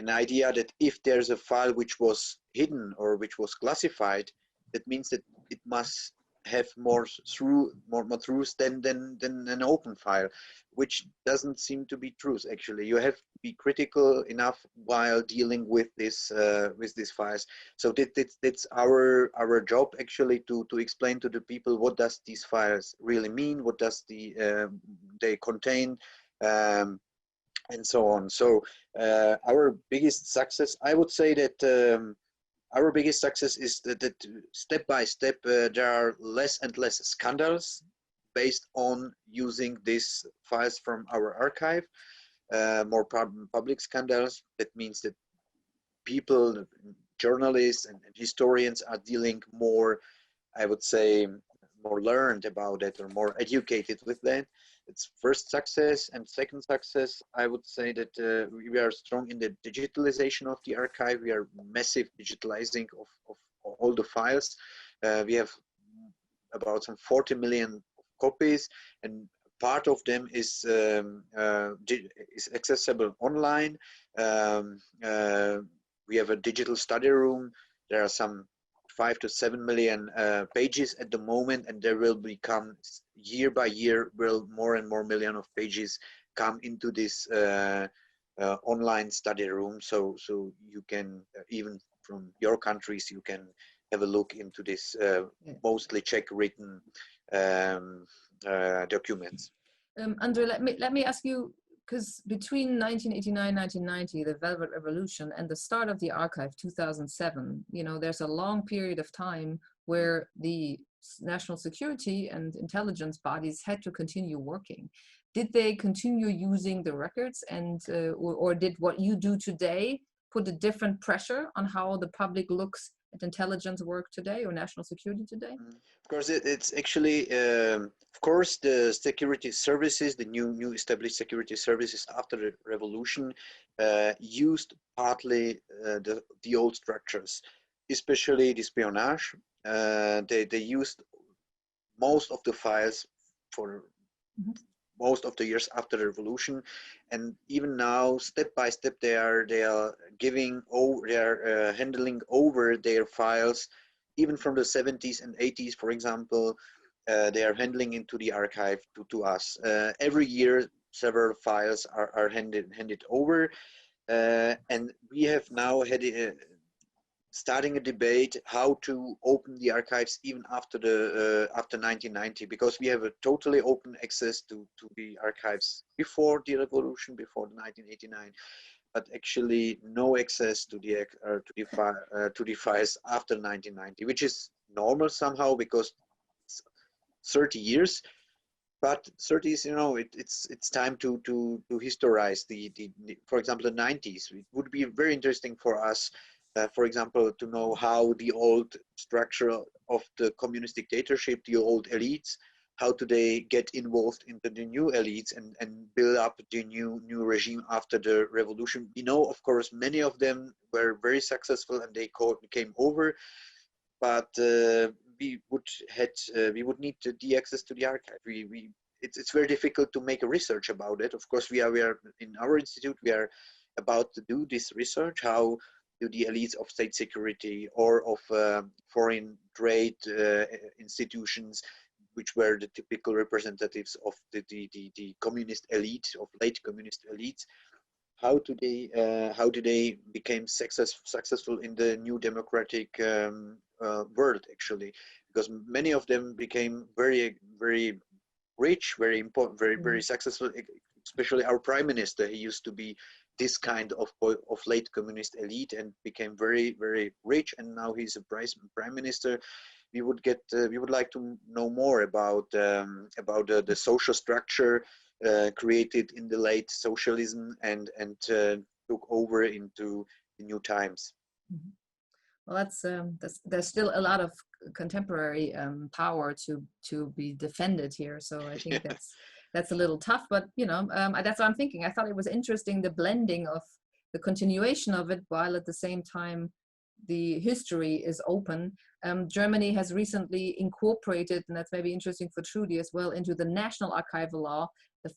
S7: idea that if there's a file which was hidden or which was classified, that means that it must have more truth than an open file, which doesn't seem to be true. Actually, you have to be critical enough while dealing with these files. So that's our job, actually, to explain to the people what does these files really mean, what does they contain, and so on. So our biggest success, I would say that. Our biggest success is that step by step there are less and less scandals based on using these files from our archive. More public scandals. That means that people, journalists and historians are dealing more, I would say, more learned about it or more educated with that. It's first success. And second success, I would say that we are strong in the digitalization of the archive. We are massive digitalizing of all the files. We have about some 40 million copies, and part of them is accessible online. We have a digital study room. There are some 5 to 7 million pages at the moment, and there will become year by year will more and more million of pages come into this online study room. So you can even from your countries you can have a look into this mostly Czech written documents.
S1: Ondřej, let me ask you, because between 1989 and 1990, the Velvet Revolution, and the start of the archive, 2007, you know, there's a long period of time where the national security and intelligence bodies had to continue working. Did they continue using the records, and or did what you do today put a different pressure on how the public looks at intelligence work today or national security today?
S7: Of course, it's actually, of course, the security services, the new established security services after the revolution used partly the old structures, especially the espionage. They used most of the files for most of the years after the revolution, and even now, step by step, they are giving over, they are handling over their files, even from the 70s and 80s, for example. They are handling into the archive to us. Every year, several files are handed over, and we have now had starting a debate how to open the archives even after 1990, because we have a totally open access to the archives before the revolution, before 1989, but actually no access to the files after 1990, which is normal somehow because it's 30 years. But 30 is, you know, it's time to historize the for example, the 90s. It would be very interesting for us, for example, to know how the old structure of the communist dictatorship, the old elites, how do they get involved into the new elites and build up the new regime after the revolution. We know, of course, many of them were very successful and they came over, but we would need the access to the archive. It's very difficult to make a research about it. Of course, we are in our institute, we are about to do this research, how do the elites of state security or of foreign trade institutions, which were the typical representatives of the communist elite, of late communist elites, how do they became successful in the new democratic world, actually, because many of them became very rich, very important, very successful. Especially our prime minister, he used to be this kind of late communist elite and became very rich, and now he's a prime minister. We would like to know more about the social structure created in the late socialism and took over into the new times.
S1: Mm-hmm. Well, there's still a lot of contemporary power to be defended here. So I think that's a little tough, but you know, that's what I'm thinking. I thought it was interesting, the blending of the continuation of it, while at the same time the history is open. Germany has recently incorporated, and that's maybe interesting for Trudy as well, into the national archival law,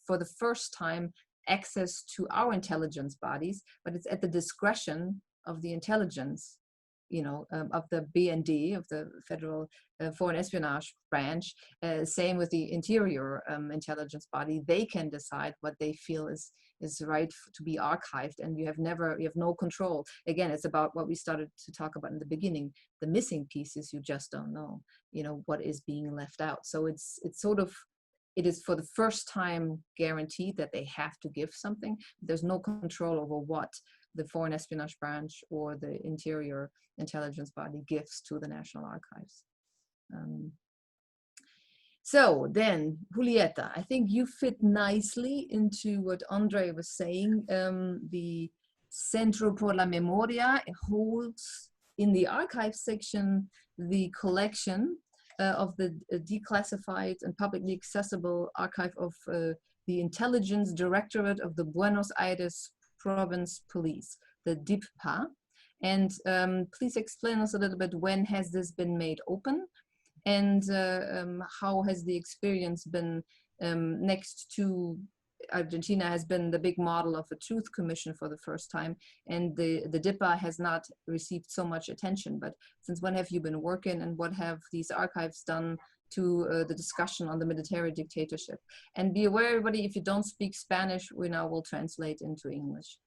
S1: for the first time, access to our intelligence bodies, but it's at the discretion of the intelligence, you know, of the BND, of the Federal Foreign Espionage Branch. Same with the interior intelligence body. They can decide what they feel is right to be archived, and you have no control. Again, it's about what we started to talk about in the beginning. The missing pieces, you just don't know, you know, what is being left out. So it's sort of, it is for the first time guaranteed that they have to give something. There's no control over what the Foreign Espionage Branch or the Interior Intelligence Body gives to the National Archives. So then, Julieta, I think you fit nicely into what Ondřej was saying. The Centro por la Memoria holds in the archive section the collection of the declassified and publicly accessible archive of the Intelligence Directorate of the Buenos Aires Province Police, the DIPPA. And please explain us a little bit, when has this been made open? And how has the experience been? Next to Argentina has been the big model of a truth commission for the first time, and the DIPA has not received so much attention. But since when have you been working, and what have these archives done to the discussion on the military dictatorship? And be aware, everybody, if you don't speak Spanish, we now will translate into English.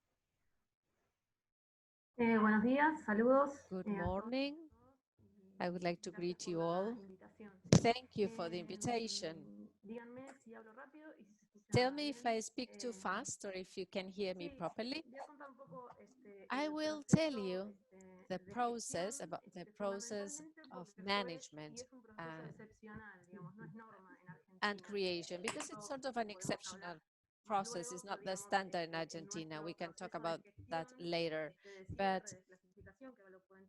S8: Buenos días, saludos.
S9: Good morning. I would like to greet you all. Thank you for the invitation. Tell me if I speak too fast or if you can hear me properly. I will tell you the process, about the process of management and creation, because it's sort of an exceptional process. It's not the standard in Argentina. We can talk about that later. But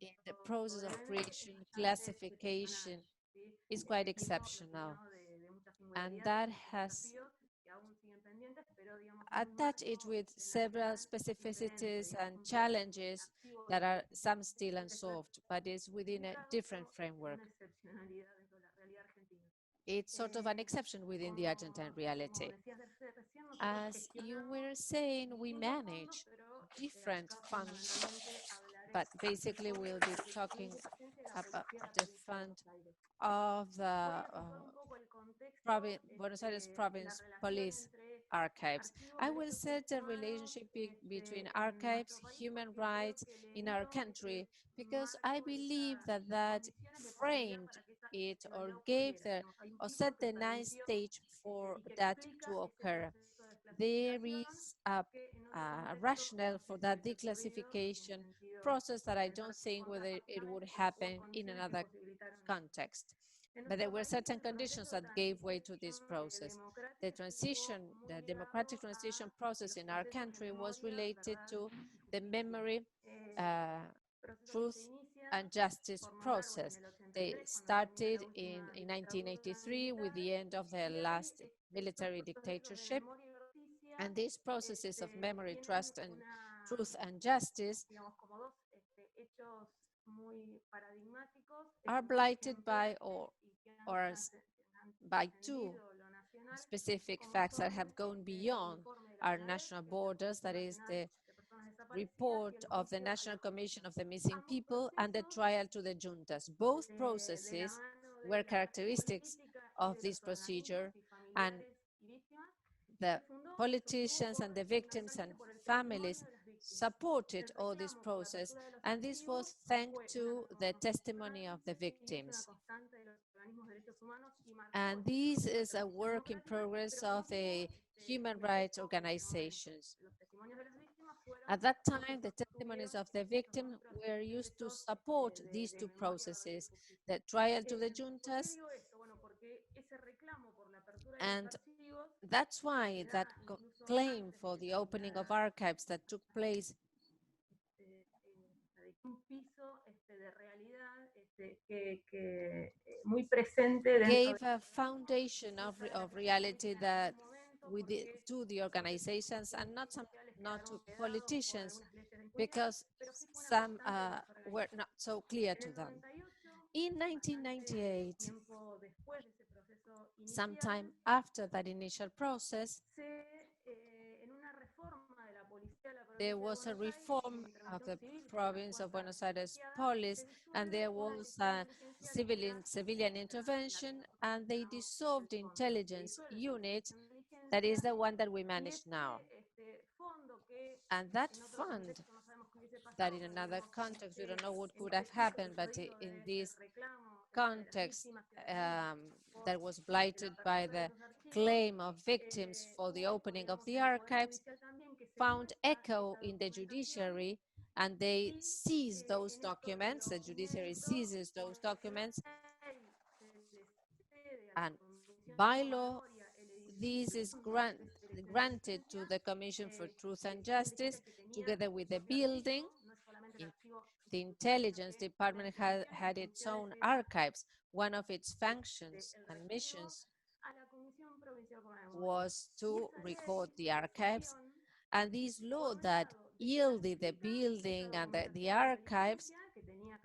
S9: in the process of creation, classification is quite exceptional. And that has attached it with several specificities and challenges that are some still unsolved, but is within a different framework. It's sort of an exception within the Argentine reality. As you were saying, we manage different funds, but basically we'll be talking about the fund of the Buenos Aires Province Police Archives. I will set a relationship between archives, human rights in our country, because I believe that that framed it, or gave or set the nice stage for that to occur. There is a rationale for that declassification process that I don't think whether it would happen in another context. But there were certain conditions that gave way to this process. The democratic transition process in our country was related to the memory, truth, and justice process. They started in 1983 with the end of the last military dictatorship. And these processes of memory, trust, and truth and justice are blighted by by two specific facts that have gone beyond our national borders, that is the report of the National Commission of the Missing People and the trial to the juntas. Both processes were characteristics of this procedure, and the politicians and the victims and families supported all this process, and this was thanks to the testimony of the victims. And this is a work in progress of the human rights organizations. At that time, the testimonies of the victim were used to support these two processes, the trial to the juntas, and that's why that claim for the opening of archives that took place gave a foundation of reality that to the organizations and not to politicians, because some were not so clear to them. In 1998, sometime after that initial process, there was a reform of the province of Buenos Aires police, and there was a civilian intervention, and they dissolved the intelligence unit that is the one that we manage now. And that fund, that in another context, we don't know what could have happened, but in this context, that was blighted by the claim of victims for the opening of the archives, found echo in the judiciary, and they seized those documents. The judiciary seizes those documents, and by law, this is granted to the Commission for Truth and Justice, together with the building. The intelligence department had its own archives. One of its functions and missions was to record the archives. And this law that yielded the building and the archives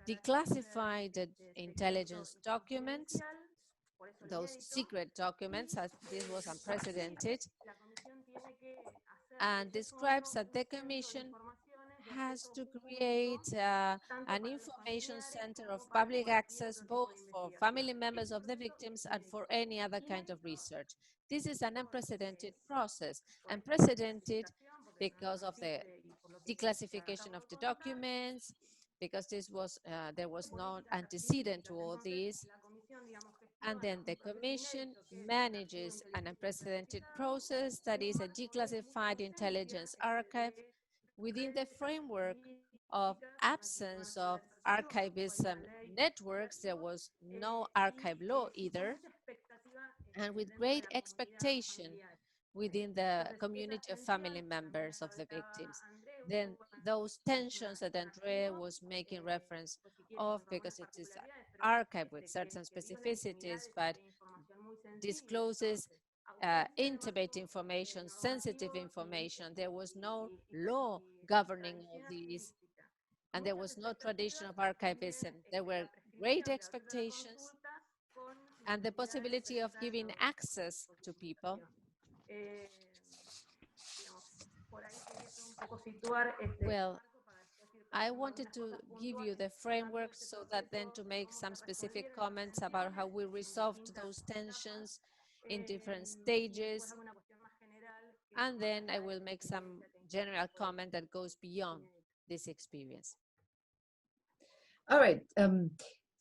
S9: declassified the intelligence documents, those secret documents, as this was unprecedented, and describes that the Commission has to create an information center of public access, both for family members of the victims and for any other kind of research. This is an unprecedented process, unprecedented because of the declassification of the documents, because there was no antecedent to all this. And then the Commission manages an unprecedented process that is a declassified intelligence archive within the framework of absence of archivism networks. There was no archive law either, and with great expectation within the community of family members of the victims. Then those tensions that Ondřej was making reference of, because it is an archive with certain specificities, but discloses intimate information, sensitive information. There was no law governing all these, and there was no tradition of archivism. There were great expectations and the possibility of giving access to people. Well, I wanted to give you the framework so that then to make some specific comments about how we resolved those tensions in different stages. And then I will make some general comment that goes beyond this experience.
S1: All right,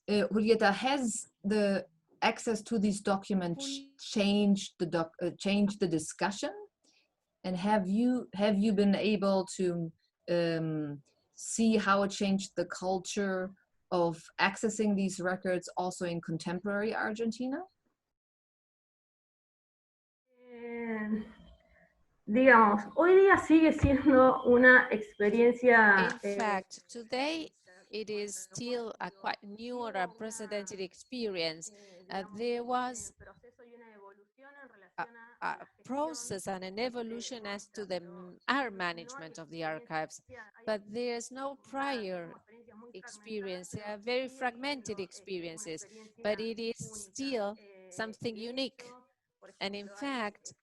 S1: Julieta, has the access to these documents changed the discussion? And have you been able to see how it changed the culture of accessing these records also in contemporary Argentina?
S8: Digamos, hoy día sigue siendo una experiencia.
S9: In fact, today it is still a quite new or unprecedented experience. There was a process and an evolution as to our management of the archives, but there's no prior experience. They are very fragmented experiences, but it is still something unique. And in fact,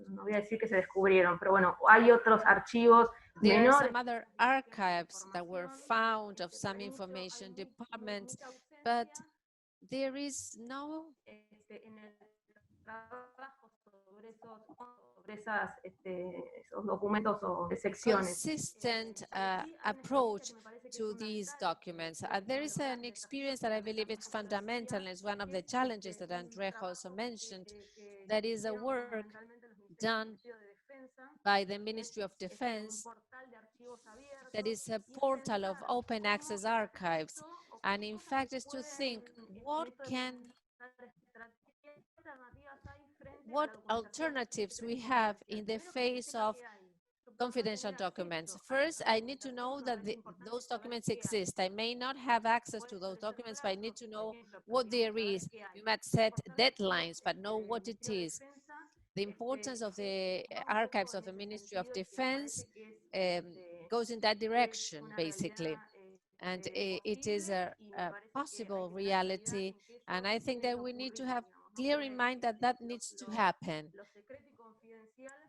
S8: no voy a decir que se descubrieron, pero bueno, hay otros archivos
S9: there are some other archives that were found of some information departments, but there is no consistent approach to these documents. There is an experience that I believe it's fundamental, and is one of the challenges that Ondřej also mentioned. That is a work done by the Ministry of Defense that is a portal of open access archives. And in fact, is to think what alternatives we have in the face of confidential documents. First, I need to know that those documents exist. I may not have access to those documents, but I need to know what there is. You might set deadlines, but know what it is. The importance of the archives of the Ministry of Defense goes in that direction, basically. And it is a possible reality. And I think that we need to have clear in mind that that needs to happen.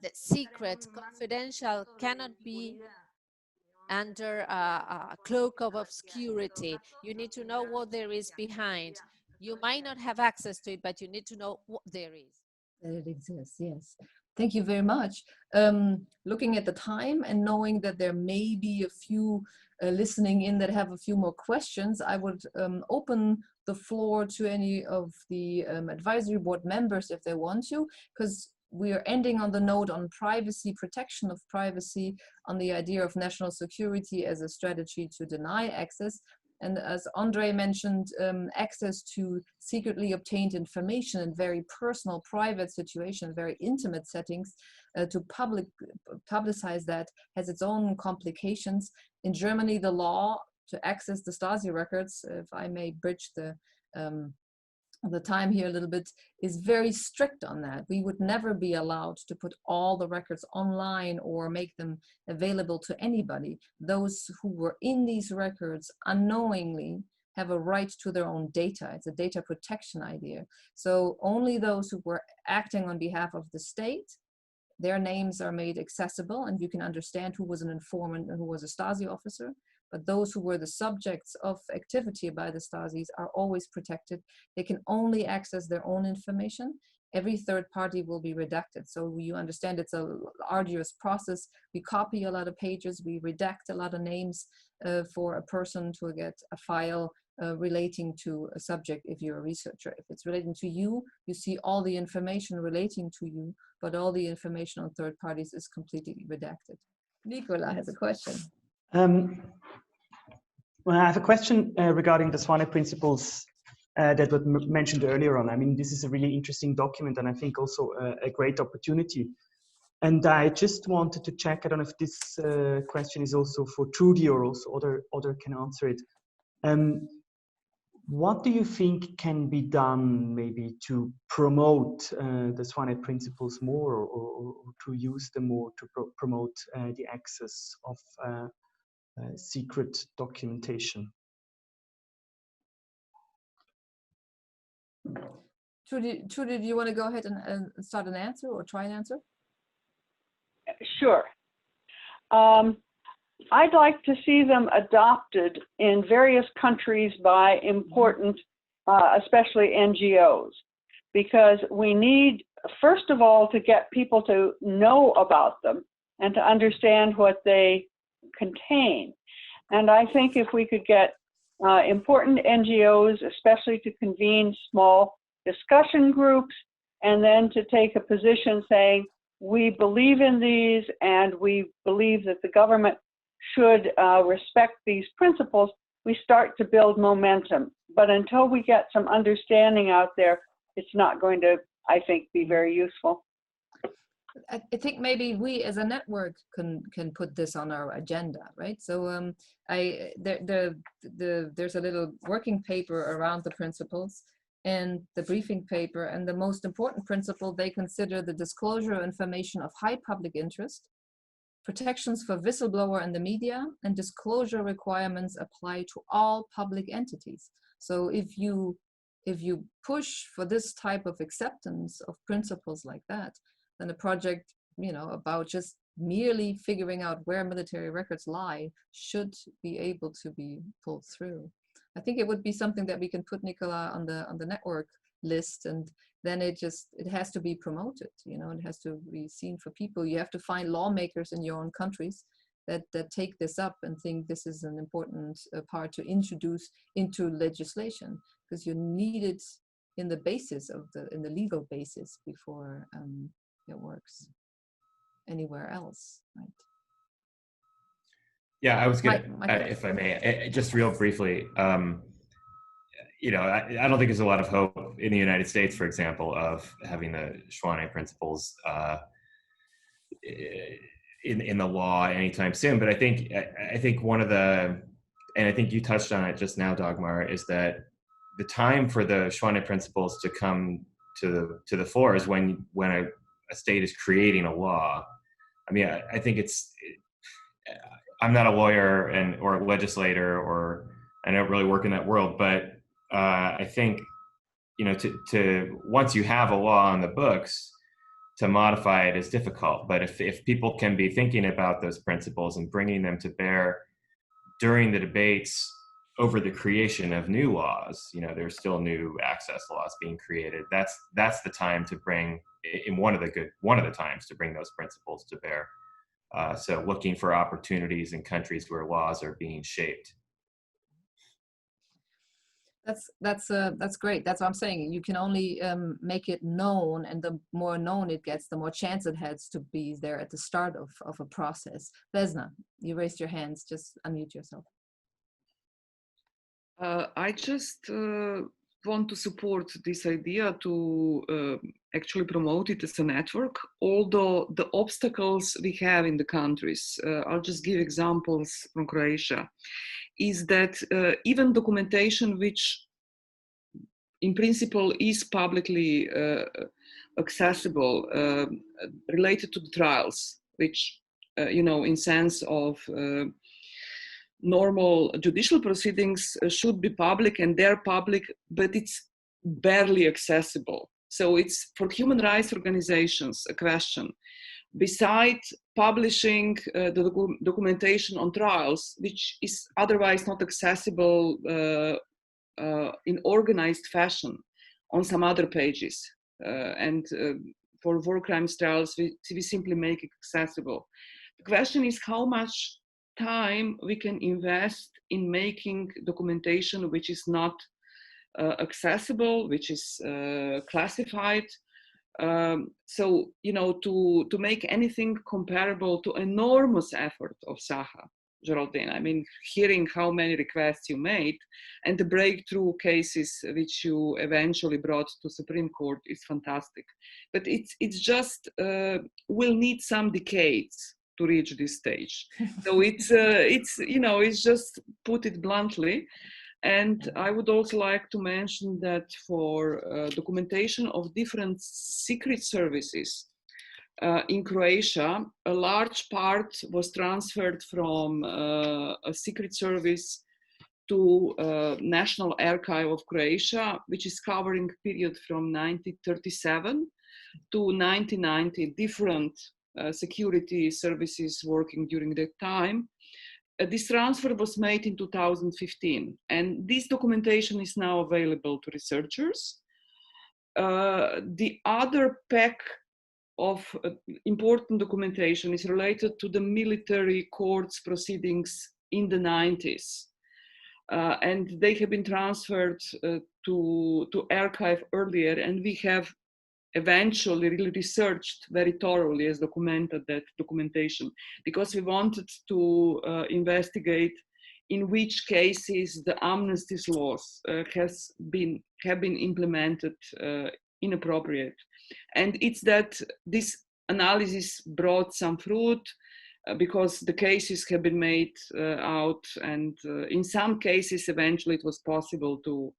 S9: The secret, confidential cannot be under a cloak of obscurity. You need to know what there is behind. You might not have access to it, but you need to know what there is.
S1: That it exists, yes. Thank you very much. Looking at the time and knowing that there may be a few listening in that have a few more questions, I would open the floor to any of the advisory board members if they want to, because we are ending on the note on privacy, protection of privacy, on the idea of national security as a strategy to deny access. And as Ondřej mentioned, access to secretly obtained information in very personal, private situations, very intimate settings, to publicize that has its own complications. In Germany, the law to access the Stasi records, if I may bridge the time here a little bit, is very strict on that. We would never be allowed to put all the records online or make them available to anybody. Those who were in these records unknowingly have a right to their own data. It's a data protection idea. So only those who were acting on behalf of the state, their names are made accessible, and you can understand who was an informant and who was a Stasi officer. But those who were the subjects of activity by the Stasis are always protected. They can only access their own information. Every third party will be redacted. So you understand it's an arduous process. We copy a lot of pages, we redact a lot of names for a person to get a file relating to a subject if you're a researcher. If it's relating to you, you see all the information relating to you, but all the information on third parties is completely redacted. Nicola has a question.
S10: Well, I have a question regarding the Swane principles that was mentioned earlier on. I mean, this is a really interesting document, and I think also a great opportunity. And I just wanted to check, I don't know if this question is also for Trudy or also other can answer it. What do you think can be done maybe to promote the Swane principles more, or to use them more to promote the access of secret documentation?
S1: Trudy, do you want to go ahead and start an answer or try an answer?
S5: Sure. I'd like to see them adopted in various countries by important, especially NGOs, because we need, first of all, to get people to know about them and to understand what they contain. And I think if we could get important NGOs, especially to convene small discussion groups, and then to take a position saying, we believe in these and we believe that the government should respect these principles, we start to build momentum. But until we get some understanding out there, it's not going to, I think, be very useful.
S1: I think maybe we as a network can put this on our agenda, right? So there's a little working paper around the principles and the briefing paper, and the most important principle they consider the disclosure of information of high public interest, protections for whistleblower and the media, and disclosure requirements apply to all public entities. So if you push for this type of acceptance of principles like that, then a project, about just merely figuring out where military records lie should be able to be pulled through. I think it would be something that we can put, Nicola, on the network list, and then it has to be promoted. It has to be seen for people. You have to find lawmakers in your own countries that take this up and think this is an important part to introduce into legislation, because you need it in the basis in the legal basis before it works anywhere else, right?
S3: Yeah, I was gonna, if I may, just real briefly, I don't think there's a lot of hope in the United States, for example, of having the Swane principles, in the law anytime soon. But I think one of the, and I think you touched on it just now, Dagmar, is that the time for the Schwann principles to come to the fore is when a state is creating a law. I mean, I think I'm not a lawyer or a legislator, or I don't really work in that world, but I think, you know, to once you have a law on the books, to modify it is difficult. But if people can be thinking about those principles and bringing them to bear during the debates over the creation of new laws, you know, there's still new access laws being created. That's the time to bring in one of the times to bring those principles to bear. So looking for opportunities in countries where laws are being shaped.
S1: That's great. That's what I'm saying. You can only make it known, and the more known it gets, the more chance it has to be there at the start of a process. Vesna, you raised your hands. Just unmute yourself.
S11: I just want to support this idea to actually promote it as a network, although the obstacles we have in the countries, I'll just give examples from Croatia, is that even documentation which in principle is publicly accessible, related to the trials, which, you know, in sense of normal judicial proceedings should be public, and they're public, but it's barely accessible. So it's for human rights organizations a question. Besides publishing the documentation on trials, which is otherwise not accessible in organized fashion on some other pages, and for war crimes trials, we simply make it accessible. The question is how much time we can invest in making documentation which is not accessible, which is classified. So, you know, to make anything comparable to enormous effort of Saha, Geraldine. I mean, hearing how many requests you made and the breakthrough cases which you eventually brought to Supreme Court is fantastic. But it's just, we'll need some decades to reach this stage. So it's you know, it's just, put it bluntly. And I would also like to mention that for documentation of different secret services in Croatia, a large part was transferred from a secret service to National Archive of Croatia, which is covering period from 1937 to 1990, different security services working during that time. This transfer was made in 2015, and this documentation is now available to researchers. The other pack of important documentation is related to the military courts proceedings in the 90s. And they have been transferred to archive earlier, and we have eventually really researched very thoroughly, as documented, that documentation, because we wanted to investigate in which cases the amnesty laws have been implemented inappropriate. And it's that this analysis brought some fruit, because the cases have been made out, and in some cases eventually it was possible to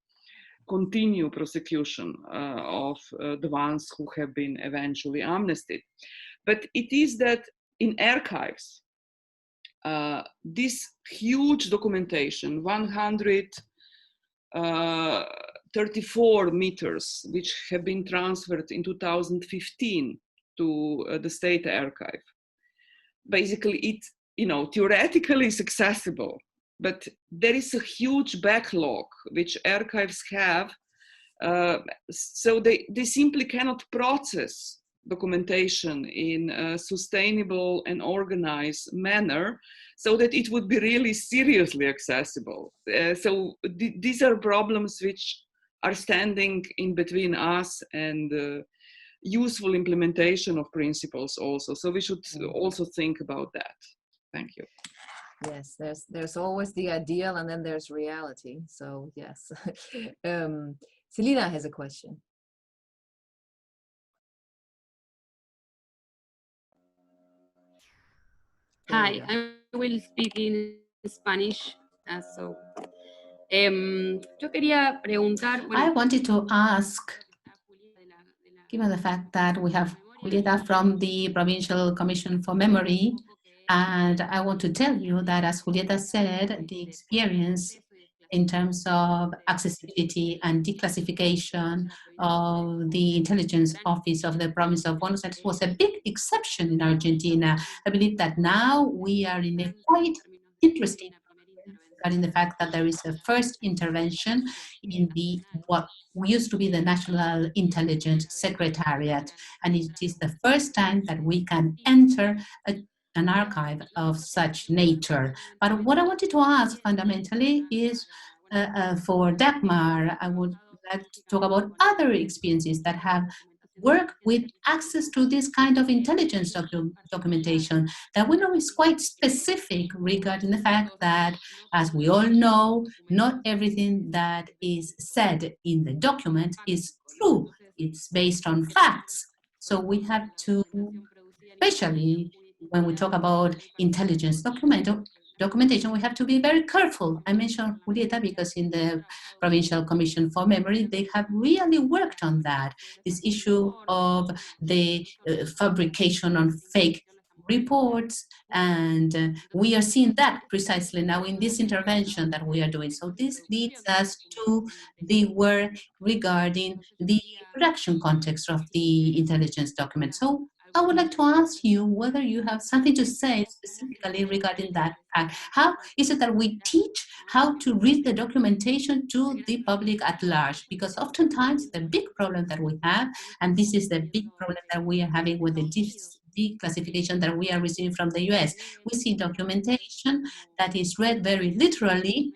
S11: continue prosecution of the ones who have been eventually amnested. But it is that in archives, this huge documentation, 134 meters, which have been transferred in 2015 to the State Archive. Basically, it, you know, theoretically is accessible, but there is a huge backlog which archives have, so they simply cannot process documentation in a sustainable and organized manner so that it would be really seriously accessible. So these are problems which are standing in between us and useful implementation of principles also. So we should also think about that. Thank you.
S1: Yes, there's always the ideal, and then there's reality. So yes. Selina has a question.
S12: Hi, I will speak in Spanish. Yo quería preguntar.
S13: I wanted to ask, given the fact that we have Julieta from the Provincial Commission for Memory, and I want to tell you that, as Julieta said, the experience in terms of accessibility and declassification of the intelligence office of the province of Buenos Aires was a big exception in Argentina. I believe that now we are in a quite interesting regarding the fact that there is a first intervention in the what used to be the National Intelligence Secretariat, and it is the first time that we can enter an archive of such nature. But what I wanted to ask fundamentally is for Dagmar, I would like to talk about other experiences that have work with access to this kind of intelligence documentation that we know is quite specific regarding the fact that, as we all know, not everything that is said in the document is true. It's based on facts. So we have to, especially when we talk about intelligence documentation, we have to be very careful. I mentioned Julieta because in the Provincial Commission for Memory, they have really worked on that, this issue of the fabrication on fake reports, and we are seeing that precisely now in this intervention that we are doing. So this leads us to the work regarding the production context of the intelligence document. So I would like to ask you whether you have something to say specifically regarding that fact. How is it that we teach how to read the documentation to the public at large? Because oftentimes the big problem that we have, and this is the big problem that we are having with the declassification that we are receiving from the US, we see documentation that is read very literally.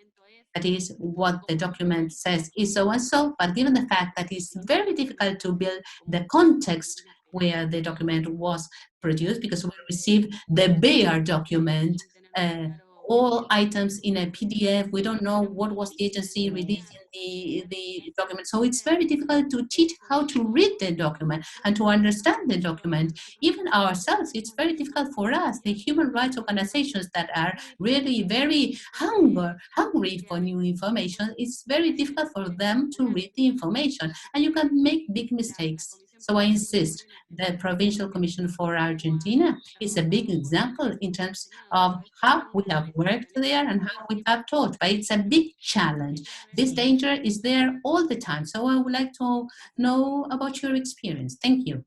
S13: That is what the document says is so and so, but given the fact that it's very difficult to build the context where the document was produced, because we receive the bare document, all items in a PDF. We don't know what was the agency releasing the document. So it's very difficult to teach how to read the document and to understand the document. Even ourselves, it's very difficult for us, the human rights organizations that are really very hungry for new information. It's very difficult for them to read the information, and you can make big mistakes. So I insist, the Provincial Commission for Argentina is a big example in terms of how we have worked there and how we have taught, but it's a big challenge. This danger is there all the time. So I would like to know about your experience. Thank you.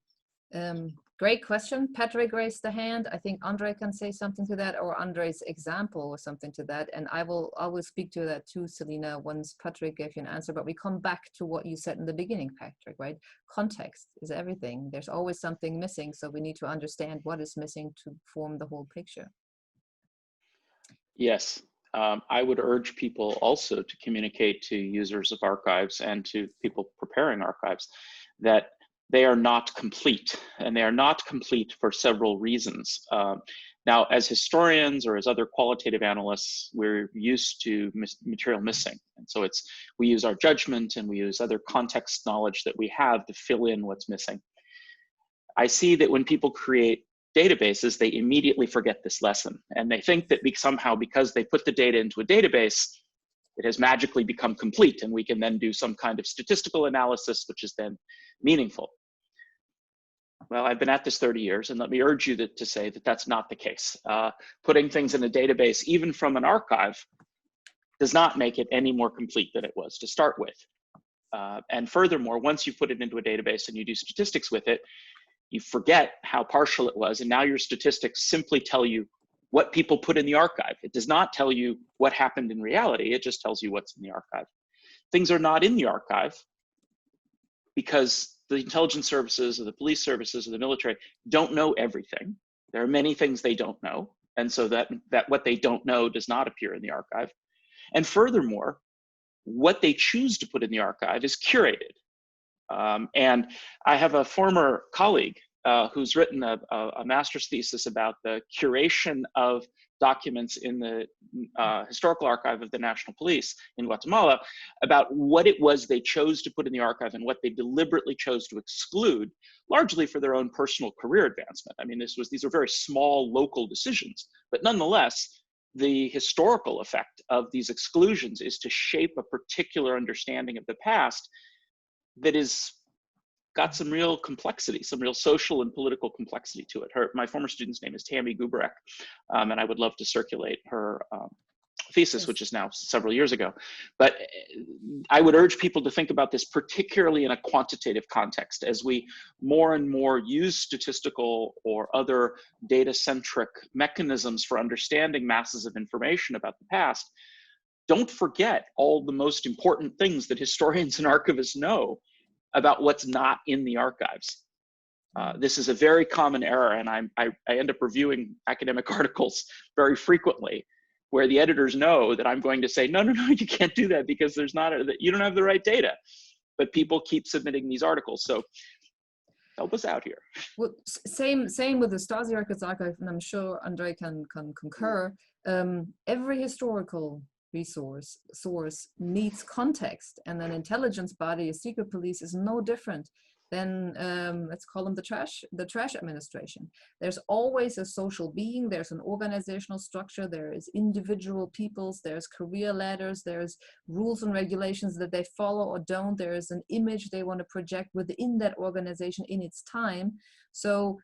S1: Great question. Patrick raised the hand. I think Ondřej can say something to that, or Ondřej's example or something to that. And I will speak to that too, Selena, once Patrick gave you an answer. But we come back to what you said in the beginning, Patrick, right? Context is everything. There's always something missing. So we need to understand what is missing to form the whole picture.
S2: Yes. I would urge people also to communicate to users of archives and to people preparing archives that they are not complete, and they are not complete for several reasons. Now, as historians or as other qualitative analysts, we're used to material missing. And so we use our judgment and we use other context knowledge that we have to fill in what's missing. I see that when people create databases, they immediately forget this lesson. And they think that somehow because they put the data into a database, it has magically become complete, and we can then do some kind of statistical analysis, which is then meaningful. Well, I've been at this 30 years, and let me urge you to say that that's not the case. Putting things in a database, even from an archive, does not make it any more complete than it was to start with. And furthermore, once you put it into a database and you do statistics with it, you forget how partial it was, and now your statistics simply tell you what people put in the archive. It does not tell you what happened in reality, it just tells you what's in the archive. Things are not in the archive because the intelligence services or the police services or the military don't know everything. There are many things they don't know, and so that what they don't know does not appear in the archive. And furthermore, what they choose to put in the archive is curated. And I have a former colleague who's written a master's thesis about the curation of documents in the historical archive of the National Police in Guatemala, about what it was they chose to put in the archive and what they deliberately chose to exclude, largely for their own personal career advancement. I mean, these are very small local decisions, but nonetheless, the historical effect of these exclusions is to shape a particular understanding of the past that is got some real complexity, some real social and political complexity to it. My former student's name is Tammy Guberek, and I would love to circulate her thesis, which is now several years ago. But I would urge people to think about this particularly in a quantitative context as we more and more use statistical or other data-centric mechanisms for understanding masses of information about the past. Don't forget all the most important things that historians and archivists know about what's not in the archives. This is a very common error, and I end up reviewing academic articles very frequently where the editors know that I'm going to say, no, you can't do that because you don't have the right data. But people keep submitting these articles, so help us out here.
S1: Well, same with the Stasi Records Archive, and I'm sure Ondřej can concur. Every historical source needs context, and an intelligence body, a secret police, is no different than let's call them the trash administration. There's always a social being, there's an organizational structure, there is individual peoples, there's career ladders, there's rules and regulations that they follow or don't, there is an image they want to project within that organization in its time. So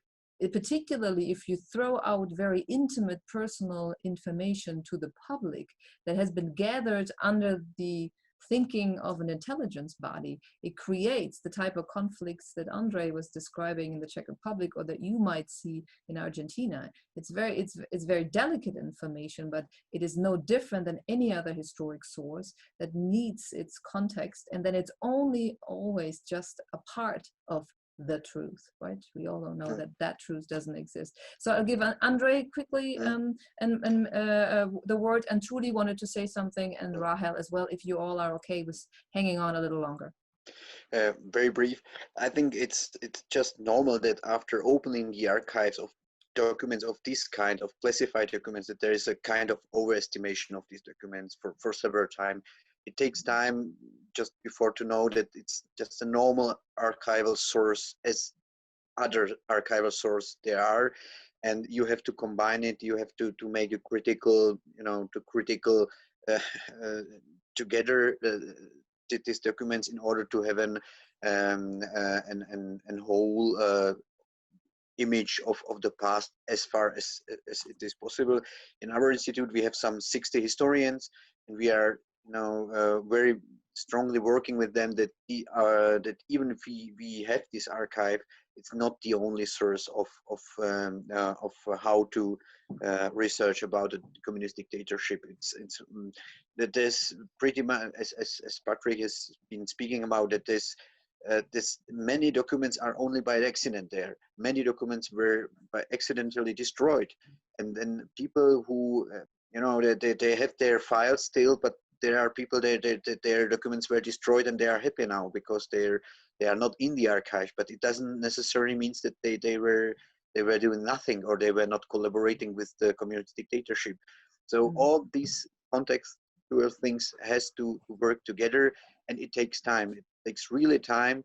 S1: particularly if you throw out very intimate personal information to the public that has been gathered under the thinking of an intelligence body, it creates the type of conflicts that Ondřej was describing in the Czech Republic, or that you might see in Argentina. It's very delicate information, but it is no different than any other historic source that needs its context, and then it's only always just a part of the truth, right? We all know that truth doesn't exist. So I'll give Ondřej quickly the word, and Trudy wanted to say something, and Rahel as well, if you all are okay with hanging on a little longer.
S7: Very brief. I think it's just normal that after opening the archives of documents of this kind, of classified documents, that there is a kind of overestimation of these documents for several times. It takes time just before to know that it's just a normal archival source as other archival source there are, and you have to combine it. You have to make a critical, together these documents in order to have an whole image of the past as far as it is possible. In our institute, we have some 60 historians, and we are very strongly working with them that even if we have this archive, it's not the only source of how to research about the communist dictatorship. It's that there's pretty much, as Patrick has been speaking about, that this many documents are only by accident there. Many documents were accidentally destroyed, and then people who they have their files still, but there are people their documents were destroyed and they are happy now because they are not in the archive. But it doesn't necessarily mean that they were doing nothing, or they were not collaborating with the communist dictatorship. So all these contextual things has to work together, and it takes time. It takes really time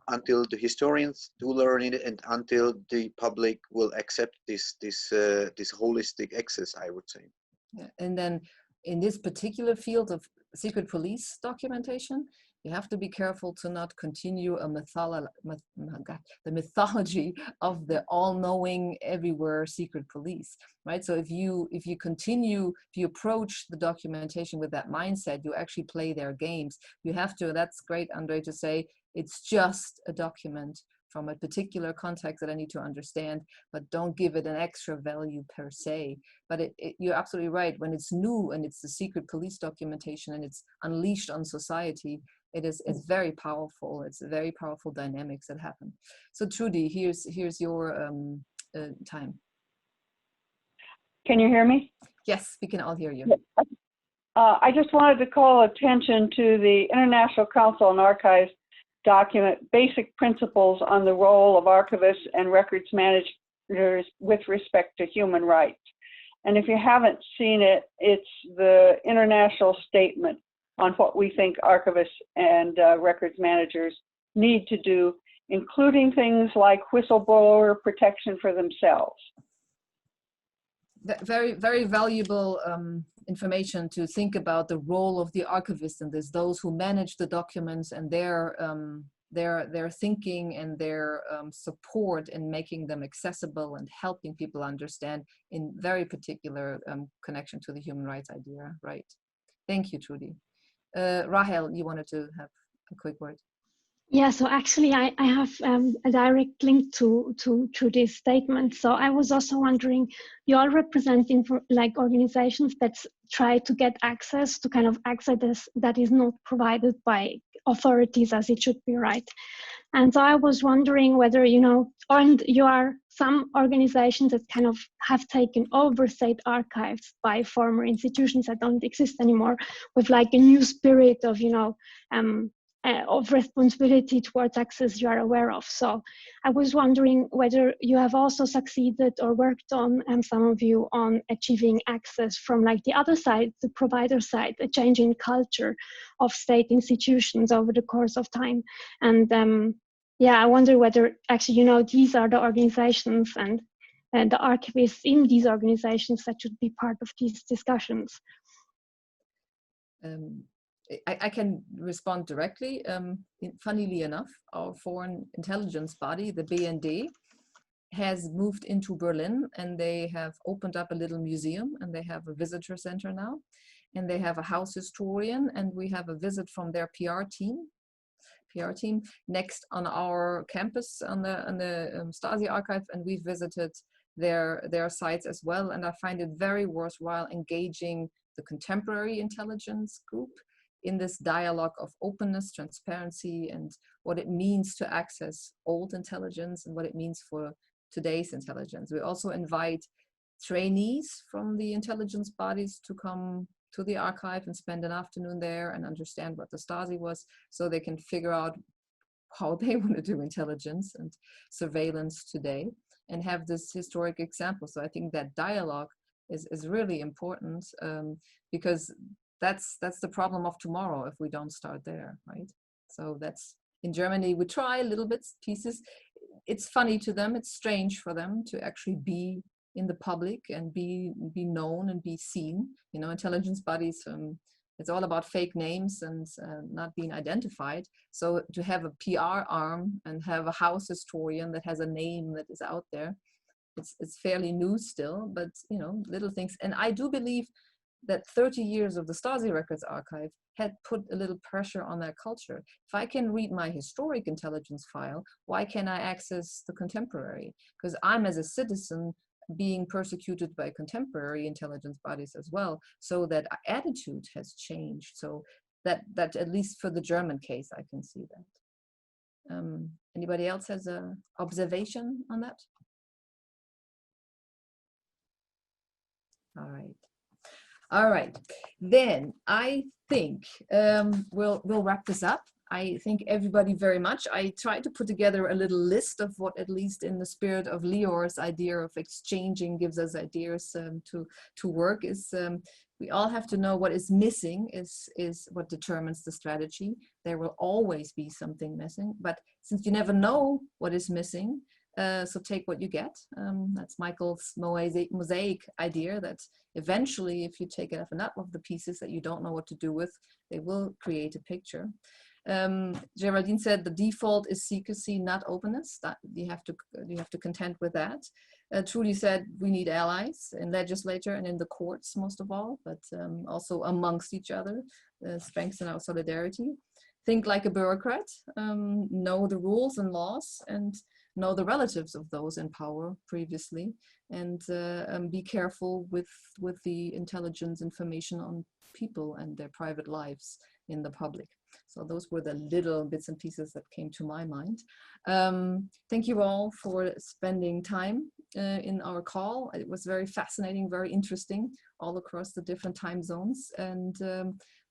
S7: until the historians do learn it, and until the public will accept this holistic access, I would say.
S1: Yeah. And then in this particular field of secret police documentation, you have to be careful to not continue the mythology of the all-knowing everywhere secret police, right? So if you approach the documentation with that mindset, you actually play their games. You have to, that's great, Ondřej, to say it's just a document from a particular context that I need to understand, but don't give it an extra value per se. But you're absolutely right. When it's new and it's the secret police documentation and it's unleashed on society, it's very powerful. It's very powerful dynamics that happen. So Trudy, here's your time.
S5: Can you hear me?
S1: Yes, we can all hear you.
S5: I just wanted to call attention to the International Council on Archives document basic principles on the role of archivists and records managers with respect to human rights. And if you haven't seen it, it's the international statement on what we think archivists and records managers need to do, including things like whistleblower protection for themselves.
S1: Very, very valuable information to think about the role of the archivist in this, those who manage the documents and their thinking and their support in making them accessible and helping people understand in very particular connection to the human rights idea, right? Thank you, Trudy. Rahel, you wanted to have a quick word.
S14: Yeah, so actually I have a direct link to this statement. So I was also wondering, you are representing for like organizations that try to get access to kind of access that is not provided by authorities as it should be, right? And so I was wondering whether, you know, and you are some organizations that kind of have taken over state archives by former institutions that don't exist anymore with like a new spirit of, you know, of responsibility towards access you are aware of. So I was wondering whether you have also succeeded or worked on, some of you, on achieving access from like the other side, the provider side, a change in culture of state institutions over the course of time. And yeah, I wonder whether actually, you know, these are the organizations and the archivists in these organizations that should be part of these discussions.
S1: I can respond directly. Funnily enough, our foreign intelligence body, the BND, has moved into Berlin, and they have opened up a little museum, and they have a visitor center now, and they have a house historian, and we have a visit from their PR team next on our campus on the Stasi archive, and we visited their sites as well. And I find it very worthwhile engaging the contemporary intelligence group in this dialogue of openness, transparency, and what it means to access old intelligence and what it means for today's intelligence. We also invite trainees from the intelligence bodies to come to the archive and spend an afternoon there and understand what the Stasi was, so they can figure out how they want to do intelligence and surveillance today and have this historic example. So I think that dialogue is really important, because that's the problem of tomorrow if we don't start there, right? So that's, in Germany, we try a little bit pieces. It's funny to them, it's strange for them to actually be in the public and be known and be seen. You know, intelligence bodies, it's all about fake names and not being identified. So to have a PR arm and have a house historian that has a name that is out there, it's fairly new still, but you know, little things. And I do believe that 30 years of the Stasi Records Archive had put a little pressure on that culture. If I can read my historic intelligence file, why can't I access the contemporary? Because I'm, as a citizen, being persecuted by contemporary intelligence bodies as well. So that attitude has changed. So that at least for the German case, I can see that. Anybody else has an observation on that? All right, then I think we'll wrap this up. I thank everybody very much. I tried to put together a little list of what, at least in the spirit of Lior's idea of exchanging, gives us ideas to work. Is we all have to know what is missing is what determines the strategy. There will always be something missing, but since you never know what is missing, so take what you get. That's Michael's mosaic idea, that eventually, if you take enough of the pieces that you don't know what to do with, they will create a picture. Geraldine said the default is secrecy, not openness. That you have to contend with that. Trudy said we need allies in legislature and in the courts, most of all, but also amongst each other, strengthen our solidarity. Think like a bureaucrat, know the rules and laws, and know the relatives of those in power previously, and be careful with the intelligence information on people and their private lives in the public. So those were the little bits and pieces that came to my mind. Thank you all for spending time in our call. It was very fascinating, very interesting, all across the different time zones. And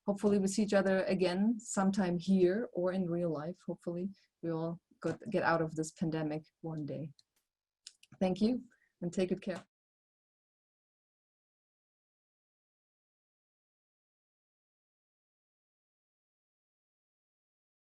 S1: hopefully we see each other again sometime here or in real life. Hopefully we all get out of this pandemic one day. Thank you and take good care.